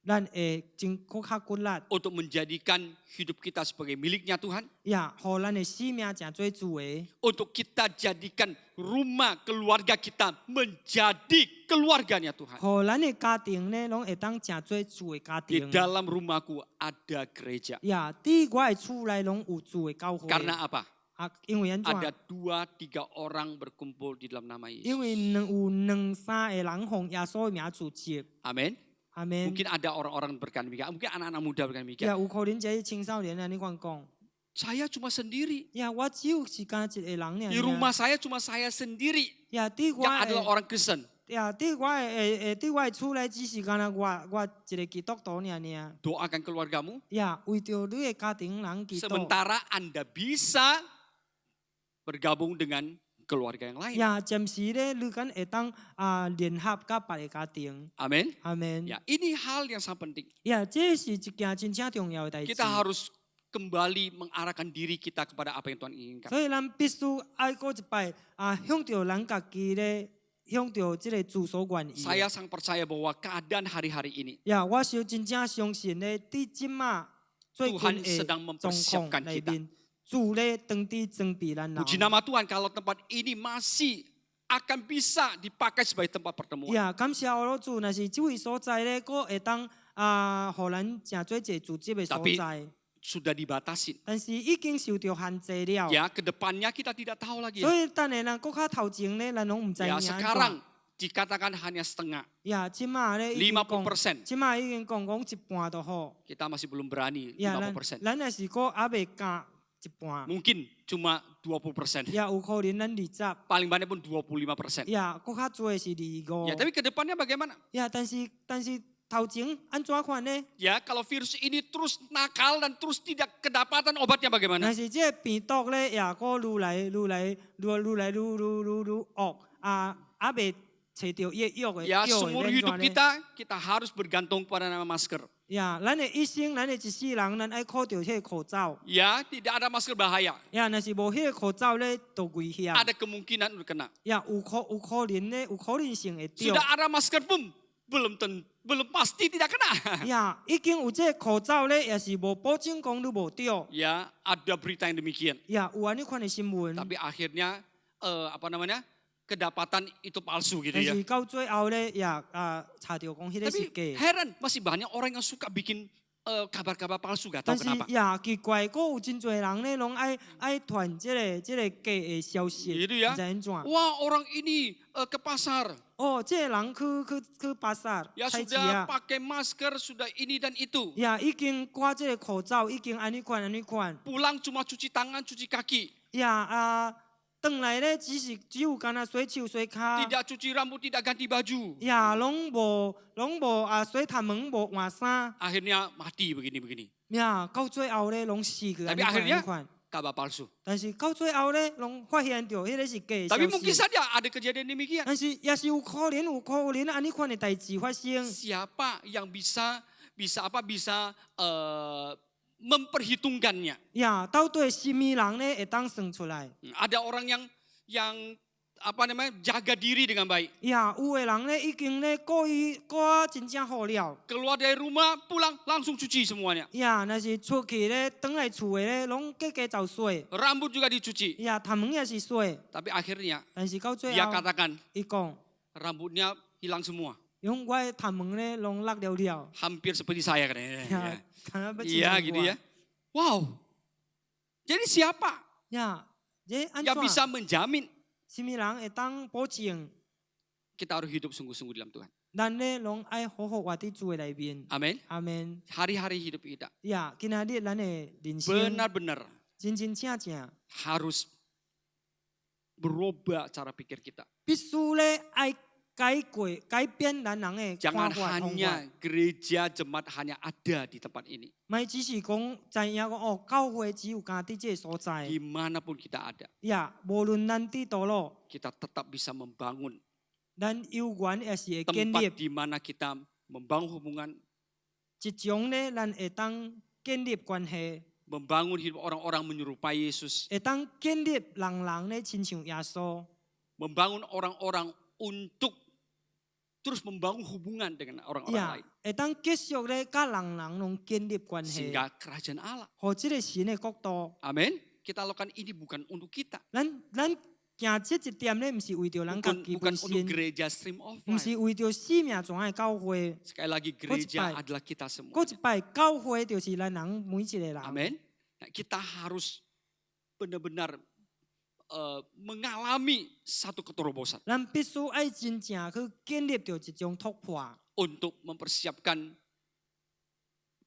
咱会真搁较骨力， untuk menjadikan hidup kita sebagai miliknya Tuhan. 呀，互咱的生命正做主的， Untuk kita jadikan rumah keluarga kita menjadi keluarganya Tuhan. 互咱的家庭呢，拢会当正做主的家 Di 庭。 dalam rumahku ada gereja. 呀，伫我的厝内拢有主的教会。 Karena apa? 啊，因为安 Ada 怎？ 2-3 orang berkumpul di dalam nama 因 Yesus. 为有两三个人奉耶稣的名组织。 Amin. 阿门。 Mungkin ada orang-orang berkata demikian, mungkin anak-anak muda berkata 呀， demikian. 有可能这些青少年安尼款讲， Saya cuma sendiri. 呀，我只有是干一个人尔。 Di rumah saya cuma saya sendiri 呀，伫我 yang adalah 的 orang Kristen. 呀，伫我的伫我的厝内只是干那我一个基督徒尔。 Doakan keluargamu. 呀，为着你的家庭人祈祷。 Sementara Anda bisa bergabung dengan keluarga yang lain. 呀，暂时咧，你敢会当联合甲别个家庭。 Amin. 阿门。 Ya, ini hal yang sangat penting. 呀，这是一件真正重要的代志。 Kita harus kembali mengarahkan diri kita kepada apa yang Tuhan inginkan. 所以咱必须爱过一摆向着咱家己咧，向着这个主所愿意。 Saya sangat percaya bahwa keadaan hari-hari ini 呀，我是真正相信咧，伫即马最近 Tuhan 的 sedang 状 mempersiapkan 况内 kita. 面，主咧当地准备咱人。 Puji nama Tuhan kalau tempat ini masih akan bisa dipakai sebagai tempat pertemuan. 呀，感谢我主，若是这位所在咧，佫会当互咱正做一个组织的所 Tapi 在， Sudah dibatasi. 但是已經受到限制了。 Ya, ke depannya kita tidak tahu lagi. 所以等下咱佫較頭前咧，咱拢毋知 Ya, 影安 sekarang dikatakan hanya setengah, 呀，即馬咧已經講， 50%. 即馬已經講一半就好。 Kita masih belum berani 呀，咱 50%. 咱也是佫還袂敢一半， Mungkin cuma 20%. 也有可能咱20， Paling banyak pun 25%. 也搁较多是25 Ya, tapi ke depannya bagaimana? 也但是头前安怎款呢？ Ya, kalau virus ini terus nakal dan terus tidak kedapatan obatnya bagaimana? 若是这个病毒咧，也搁愈恶未找到药的 Ya, 药 seumur 的 hidup 呢？ kita harus bergantung pada nama masker. 呀，咱的一生，咱的一世人，咱爱靠着迄个口罩。 Ya, tidak ada masker bahaya. 呀，若是无迄个口罩咧，都危险。 Ada kemungkinan untuk kena. 呀，有可能咧，有可能性会中。 Sudah ada masker pun belum pasti tidak kena. 呀，已经有这个口罩咧，也是无保证讲你无中。 Ya, ada berita yang demikian. 呀，有安尼款的新闻。 Tapi akhirnya kedapatan itu palsu gitu 但 ya. 是到最後咧，也查到講迄個是 Tapi 假。 heran masih banyak orang yang suka bikin kabar-kabar palsu, gak tahu 但是 kenapa. 也奇怪，佫有真侪人咧，攏愛傳這個假的消息， Gitu 唔 ya. 知安怎。 Wah, orang ini ke pasar. 哦，這個人去巴薩 Ya 菜市 sudah 啊， pakai masker, sudah ini dan itu. 也已經掛這個口罩，已經安尼款。 Pulang cuma cuci tangan, cuci kaki. 也轉來咧，只有干那洗手洗骹， Tidak cuci rambut, tidak ganti baju. 也攏無洗頭毛無換衫， Akhirnya mati begini-begini. 也到最後咧攏死去安 Tapi 尼款 akhirnya 款。 kabar palsu. 但是到最後咧，攏發現到迄個是假的 Tapi 消 mungkin 息。 saja ada kejadian demikian. 但是也是有可能安尼款的代志發生。 Siapa yang bisa memperhitungkannya? 呀，到底什麼人呢會當算出來？ Ada orang yang jaga diri dengan baik. 呀，有的人呢已經呢過真正好了。 Keluar dari rumah, pulang langsung cuci semuanya. 呀，若是出去呢，轉來厝的呢，攏加就洗。 Rambut juga dicuci. 呀，頭毛也是洗。 Tapi akhirnya 但是到最 dia 後， katakan 伊講， rambutnya hilang semua. 用我的頭毛呢攏落了了。 Hampir seperti saya katanya. 呀，看要 Iya gitu ya. Wow. Jadi siapa 呀，這安 yang 怎？ bisa menjamin 什麼人會當保證？ kita harus hidup sungguh-sungguh dalam Tuhan? 咱呢攏愛好好活喺主的內面。 Amin. 阿門。 Hari-hari hidup kita 呀，今仔日咱的人生 benar-benar 真正正。 harus berubah cara pikir kita. 必須咧愛改變咱人嘅 Jangan 看法方法， hanya gereja jemaat hanya ada di tempat ini. 咪只是講知影講哦，教會只有家己這個所在， Dimanapun kita ada, 呀，無論咱佇倒落， kita tetap bisa membangun 咱有緣也是會建 tempat 立 di mana kita membangun hubungan, 一種咧，咱會當建立關係， membangun hidup orang-orang menyerupai Yesus, 會當建立人咧親像耶穌， membangun orang-orang untuk terus membangun hubungan dengan orang-orang 呀 lain. 會當繼續咧甲人攏建立關係， Sehingga kerajaan Allah. 和這個神嘅國度， Amin. Kita lakukan ini bukan untuk kita. 咱行這一點咧，唔是為着咱家己 Bukan 本 untuk 身， gereja stream of 唔 life. 是為着生命中嘅教會。 Sekali lagi gereja baik. adalah kita semua. 嗰一擺教會就是咱人每一個人。 Amin. Nah, kita harus benar-benar mengalami satu keterobosan 咱必須愛真正去建立到一種突破， untuk mempersiapkan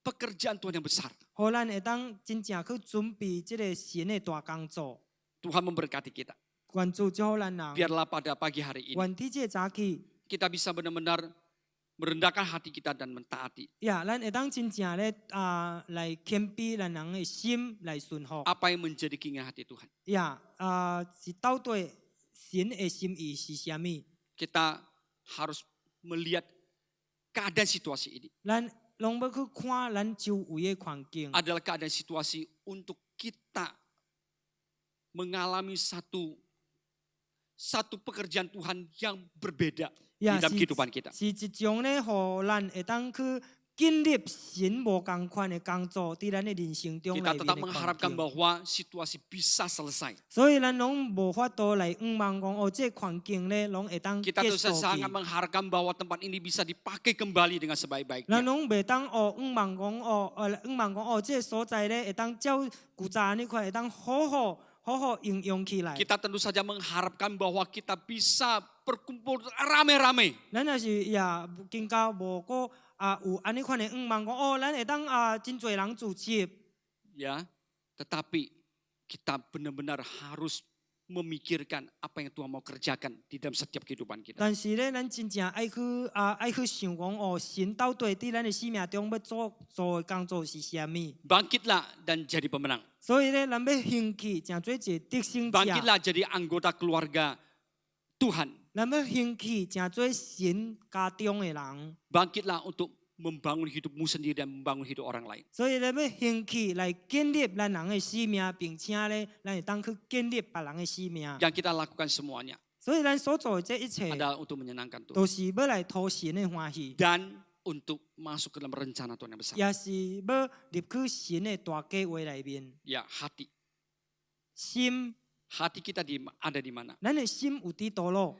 pekerjaan Tuhan yang besar. 互咱會當真正去準備這個神的大工作。 Tuhan memberkati kita. 願主祝福咱人， Biarlah pada pagi hari ini 願佇這個早起， kita bisa benar-benar merendahkan hati kita dan mentaati. 呀，咱會當真正咧來謙卑咱人的心來順服。 Apa yang menjadi keinginan hati Tuhan? 呀，是到底神的心意是啥物？ Kita harus melihat keadaan situasi ini. 咱攏要去看咱周圍的環境， Adalah keadaan situasi untuk kita mengalami satu pekerjaan Tuhan yang berbeda di 呀， dalam kehidupan kita. 是一種咧，互咱會當去建立神無共款的工作，佇咱的人生中 Kita 內面 tetap 的環 mengharapkan 境。 bahwa situasi bisa selesai. 所以咱攏無法度來望講哦，這個環境咧，攏會當 Kita 結 tuh 束 sangat 去。 mengharapkan bahwa tempat ini bisa dipakai kembali dengan 咱 sebaik-baiknya. 攏袂當哦，望講哦，這個所在咧會當照古早呢塊會當好好應用起來。 Kita tentu saja mengharapkan bahwa kita bisa berkumpul rame-rame. 咱若是也更加無個有安尼款的望講哦，咱會當真濟人組織， Ya, tetapi kita benar-benar harus memikirkan apa yang Tuhan mau kerjakan di dalam setiap kehidupan kita. 但是咧，咱真正爱去想讲哦，神到底伫咱的生命中要做的工作是啥物？ Bangkitlah dan jadi pemenang. 所以咧，咱要兴起，诚做一个得胜者。 Bangkitlah jadi anggota keluarga Tuhan. 咱要兴起，诚做神家中的人。 Bangkitlah untuk membangun hidupmu sendiri dan membangun hidup orang lain. 所以咱要兴起来建立咱人的生命，并且咧，咱会当去建立别人的生命。 Yang kita lakukan semuanya 所以咱所做的这一切， adalah untuk menyenangkan Tuhan. 都是要来讨神的欢喜， Dan untuk masuk ke dalam rencana Tuhan yang besar. 也是要入去神的大计划里面。 Ya, hati. 心， Hati kita ada di mana? 咱的心有伫倒落。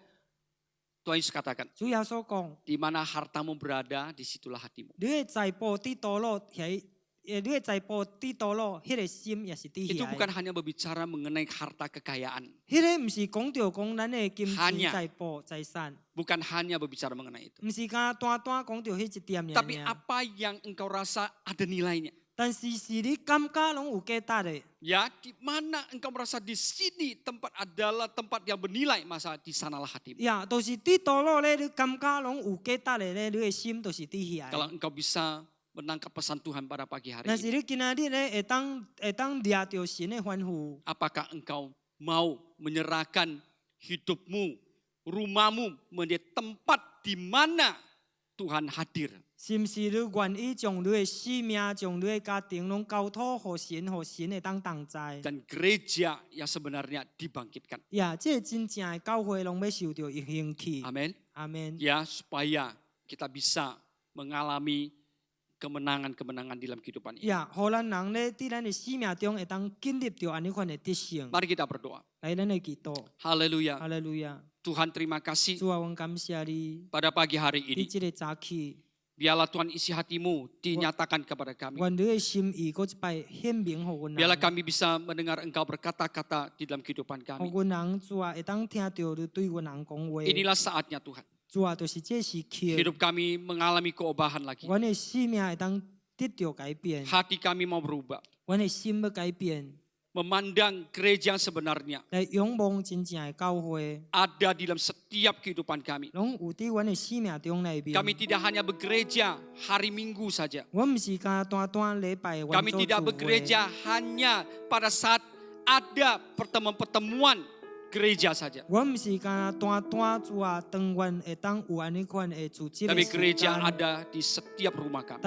Tuhan Yesus katakan, 主耶稣讲。 di mana hartamu berada, disitulah hatimu. 你的财宝伫倒落，你的财宝伫倒落，迄个心也是伫 Itu 遐 bukan 的。 hanya berbicara mengenai harta kekayaan. 迄个毋是讲着讲咱的金钱 Hanya 财宝财产， Bukan hanya berbicara mengenai itu. 毋是单单讲着迄一点尔 Tapi 尔。 apa yang engkau rasa ada nilainya? 但是你感觉拢有价值的。 Ya, di mana engkau merasa di sini tempat adalah tempat yang bernilai, masa di sanalah hatimu. 呀，都是伫倒落咧，你感觉拢有价值的咧，你的心都是伫遐 Kalau 的。 engkau bisa menangkap pesan Tuhan pada pagi hari 但是 ini, 你今仔日咧会当掠着神的吩咐， apakah engkau mau menyerahkan hidupmu, rumahmu menjadi tempat di mana Tuhan hadir? 是毋是你愿意将你的生命、将你的家庭拢交托互神，互神会当同在？ Dan gereja yang sebenarnya dibangkitkan. 呀，这真正的教会拢要受到兴起。 Amin. 阿门。 Ya, supaya kita bisa mengalami kemenangan-kemenangan dalam kehidupan ini. 呀，互咱人咧伫咱的生命中会当建立着安尼款的德性。 Mari kita berdoa. 来，咱来祈祷。 Haleluya. 哈利路亚！ Tuhan terima kasih 主啊，阮感谢你， pada pagi hari 你 ini. 这个早起， Biarlah Tuhan isi hatimu dinyatakan kepada kami. 愿你的心意搁一摆显明互阮 Biarlah 人， kami bisa mendengar Engkau berkata-kata di dalam kehidupan 互 kami. 阮人主啊会当听到你对阮人讲话。 Inilah saatnya Tuhan. 主啊，就是这时期， Hidup kami mengalami keobahan lagi. 阮的生命会当得到改变， Hati kami mau berubah. 阮的心要改变， Memandang gereja yang sebenarnya 来仰望真正的教会， ada di dalam setiap kehidupan kami. 拢有伫阮的生命中内面。 Kami tidak hanya begereja hari Minggu saja. 我毋是单单礼拜完 Kami 做 tidak 聚会， begereja hanya pada saat ada pertemuan-pertemuan gereja saja. 我毋是单单主啊，当阮会当有安尼款的组织的 Tapi 时 gereja 间。 ada di setiap rumah kami.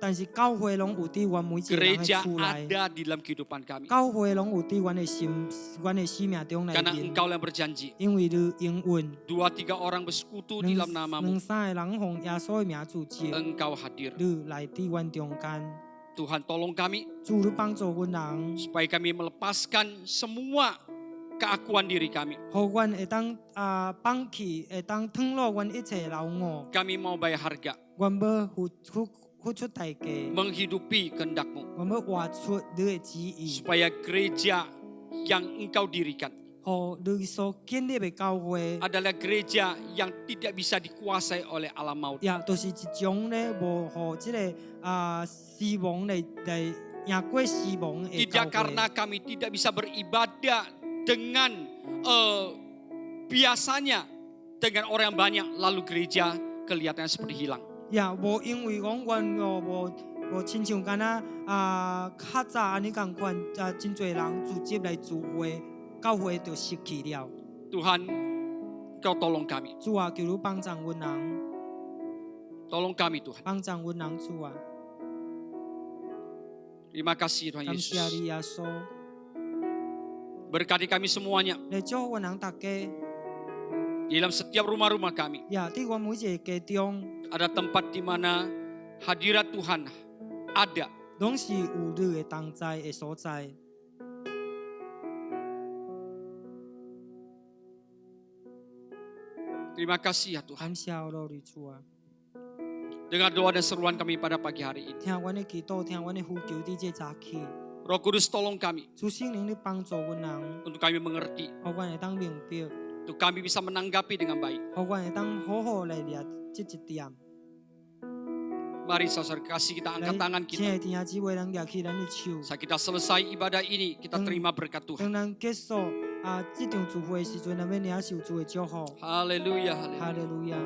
但是教会拢有伫阮每一个人的 Gereja 厝内， ada di dalam kehidupan kami. 教会拢有伫阮的生命中内 Karena 面。 Engkau yang berjanji. 因为你应允， 2-3 orang bersekutu di dalam 两 namamu. 三个人奉耶稣的名组织， Engkau hadir. 你来伫阮中间， Tuhan tolong kami 主你帮助阮人， supaya kami melepaskan semua keakuan diri kami. 互阮会当放弃，会当脱落阮一切老我， Kami mau bayar harga, 阮要付出代价， menghidupi kehendak-Mu. 阮要活出你的旨意， Supaya gereja yang Engkau dirikan 互你所建立的教会， adalah gereja yang tidak bisa dikuasai oleh alam maut. 也都是一种咧无互即个死亡来赢过死亡的教 Tidak 会。 karena kami tidak bisa beribadah dengan biasanya dengan orang yang banyak, lalu gereja kelihatannya seperti hilang. 也无因为讲阮无亲像敢若较早安尼共款真侪人组织来聚会，教会就失去了。 Tuhan, Kau tolong kami. 主啊，求你帮助阮人， Tolong kami Tuhan. 帮助阮人主啊， Terima kasih Tuhan 感谢 Yesus. 你耶稣， Berkati kami semuanya 来祝福阮人大家， di dalam setiap rumah-rumah kami. 也伫阮每一个家中， Ada tempat di mana hadirat Tuhan ada. 拢是有你的同在的所在。 Terima kasih ya Tuhan. 感谢我你主啊， Dengar doa dan seruan kami pada pagi hari ini. 听阮的祈祷，听阮的呼求，伫这早起， Roh Kudus tolong kami 主圣灵你帮助阮人， untuk kami mengerti. 互阮会当明白， Untuk kami bisa menanggapi dengan baik. 互阮会当好好来掠这一点。Mari saudara kasih kita angkat tangan 亲 kita. 爱的弟兄姊妹，咱举起咱的手。 Saat kita selesai ibadah ini, kita terima berkat Tuhan. 当咱结束这场聚会的时阵，咱要领受主的祝福。 Haleluya, 哈 haleluya. 利路亚！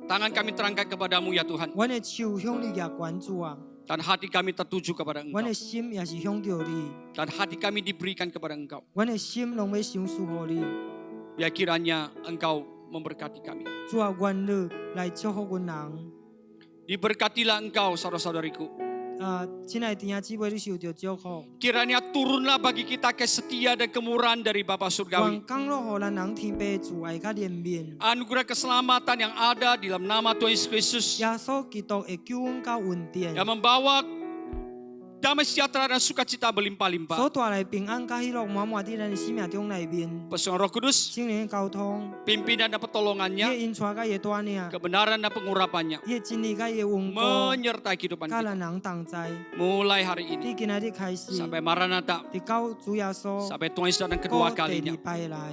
Tangan kami terangkat kepadamu ya Tuhan. 阮的手向你举关主啊， Dan hati kami tertuju kepada 阮 Engkau. 的心也是向着你， Dan hati kami diberikan kepada Engkau. 阮的心拢要相属乎你。 Biar kiranya Engkau memberkati kami. 主啊，愿你来祝福阮人。 Diberkatilah Engkau saudara-saudariku. 亲爱的弟兄姊妹，你受着祝福。 Kiranya turunlah bagi kita kesetia dan kemurahan dari Bapa 愿 Surgawi. 降落互咱人天父主爱甲怜悯。 Anugerah keselamatan yang ada di dalam nama Tuhan Yesus Kristus. 耶稣基督的救恩甲恩典， Yang membawa damai sejahtera dan sukacita berlimpah-limpah. 所带来平安甲喜乐满满伫咱的生命中内面。 Pesuruh Roh Kudus, 圣灵的交通， pimpinan dan 伊的 pertolongannya, 引带甲伊的带领， kebenaran dan pengurapannya 伊的真理甲伊的稳固， menyertai kehidupan 甲 kita. 咱人同在。 Mulai hari ini 伫今仔日开始， sampai Maranatha, 直到主耶稣 sampai Tuhan Yesus datang kedua 第二 kalinya. 摆来，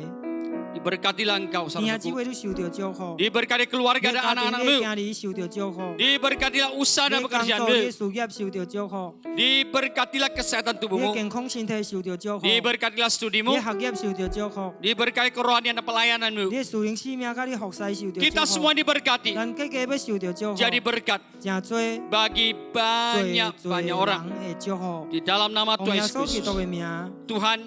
Diberkatilah engkau 弟兄姊 saudaraku. 妹你受着祝福， Diberkati 你 keluarga 的 dan 家庭、你的 anak-anakmu. 家里受着祝福， Diberkatilah usaha 你 dan 的工作、你 pekerjaanmu. 的事业受着祝福， Diberkatilah kesehatan 你的 tubuhmu. 健康身体受着祝福， Diberkatilah 你 studimu. 的学业受着祝福， Diberkati kerohanian dan 你 pelayananmu. 的属灵生命甲你服侍受着 Kita 祝 semua 福， diberkati. 咱个个要受着祝福， Jadi berkat 真多 bagi 多 banyak 人 orang. 的祝福。 Di dalam nama 奉 Tuhan 耶 Yesus 稣基督 Kristus. 的名， Tuhan,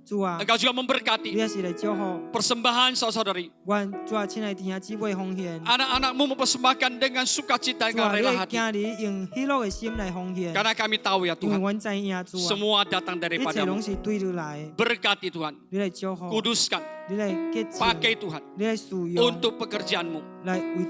主啊， Engkau juga 你 memberkati 也是来祝福。 persembahan saudara-saudari. 愿主啊，亲爱的弟兄姊妹奉献， Anak-anakmu mempersembahkan dengan sukacita 主 dengan 啊，你 rela 的 hati. 囝儿用喜乐的心来奉献， Karena kami tahu ya 因为 Tuhan, 阮知影主啊， semua datang 一切拢 daripadamu. 是对你来， Berkati Tuhan, 你来祝福， kuduskan, 你来洁净， pakai Tuhan 你来使用， untuk pekerjaanmu. 来为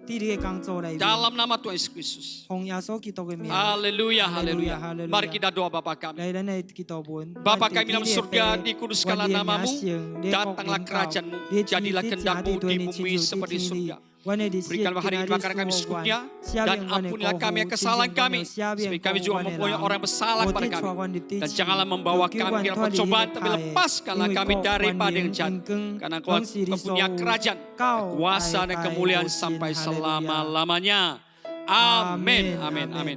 伫你的工作内面， Dalam nama Tuhan Yesus Kristus. 奉耶稣基督的名， Haleluya, Haleluya, haleluya. haleluya. Mari kita doa Bapa kami. 来咱的祈祷文。 Bapa kami dalam surga, dikuduskanlah namamu, 愿 datanglah kerajaanmu, jadilah kehendakmu di bumi seperti surga. Berikanlah hari ini makanan kami secukupnya, dan ampunilah kami kesalahan kami, supaya kami juga mempunyai orang yang bersalah pada kami. Dan janganlah membawa kami ke dalam percobaan, tapi lepaskanlah kami daripada yang jahat. Karena Kau punya kerajaan, kuasa dan kemuliaan sampai selama-lamanya. Amin, amin, amin.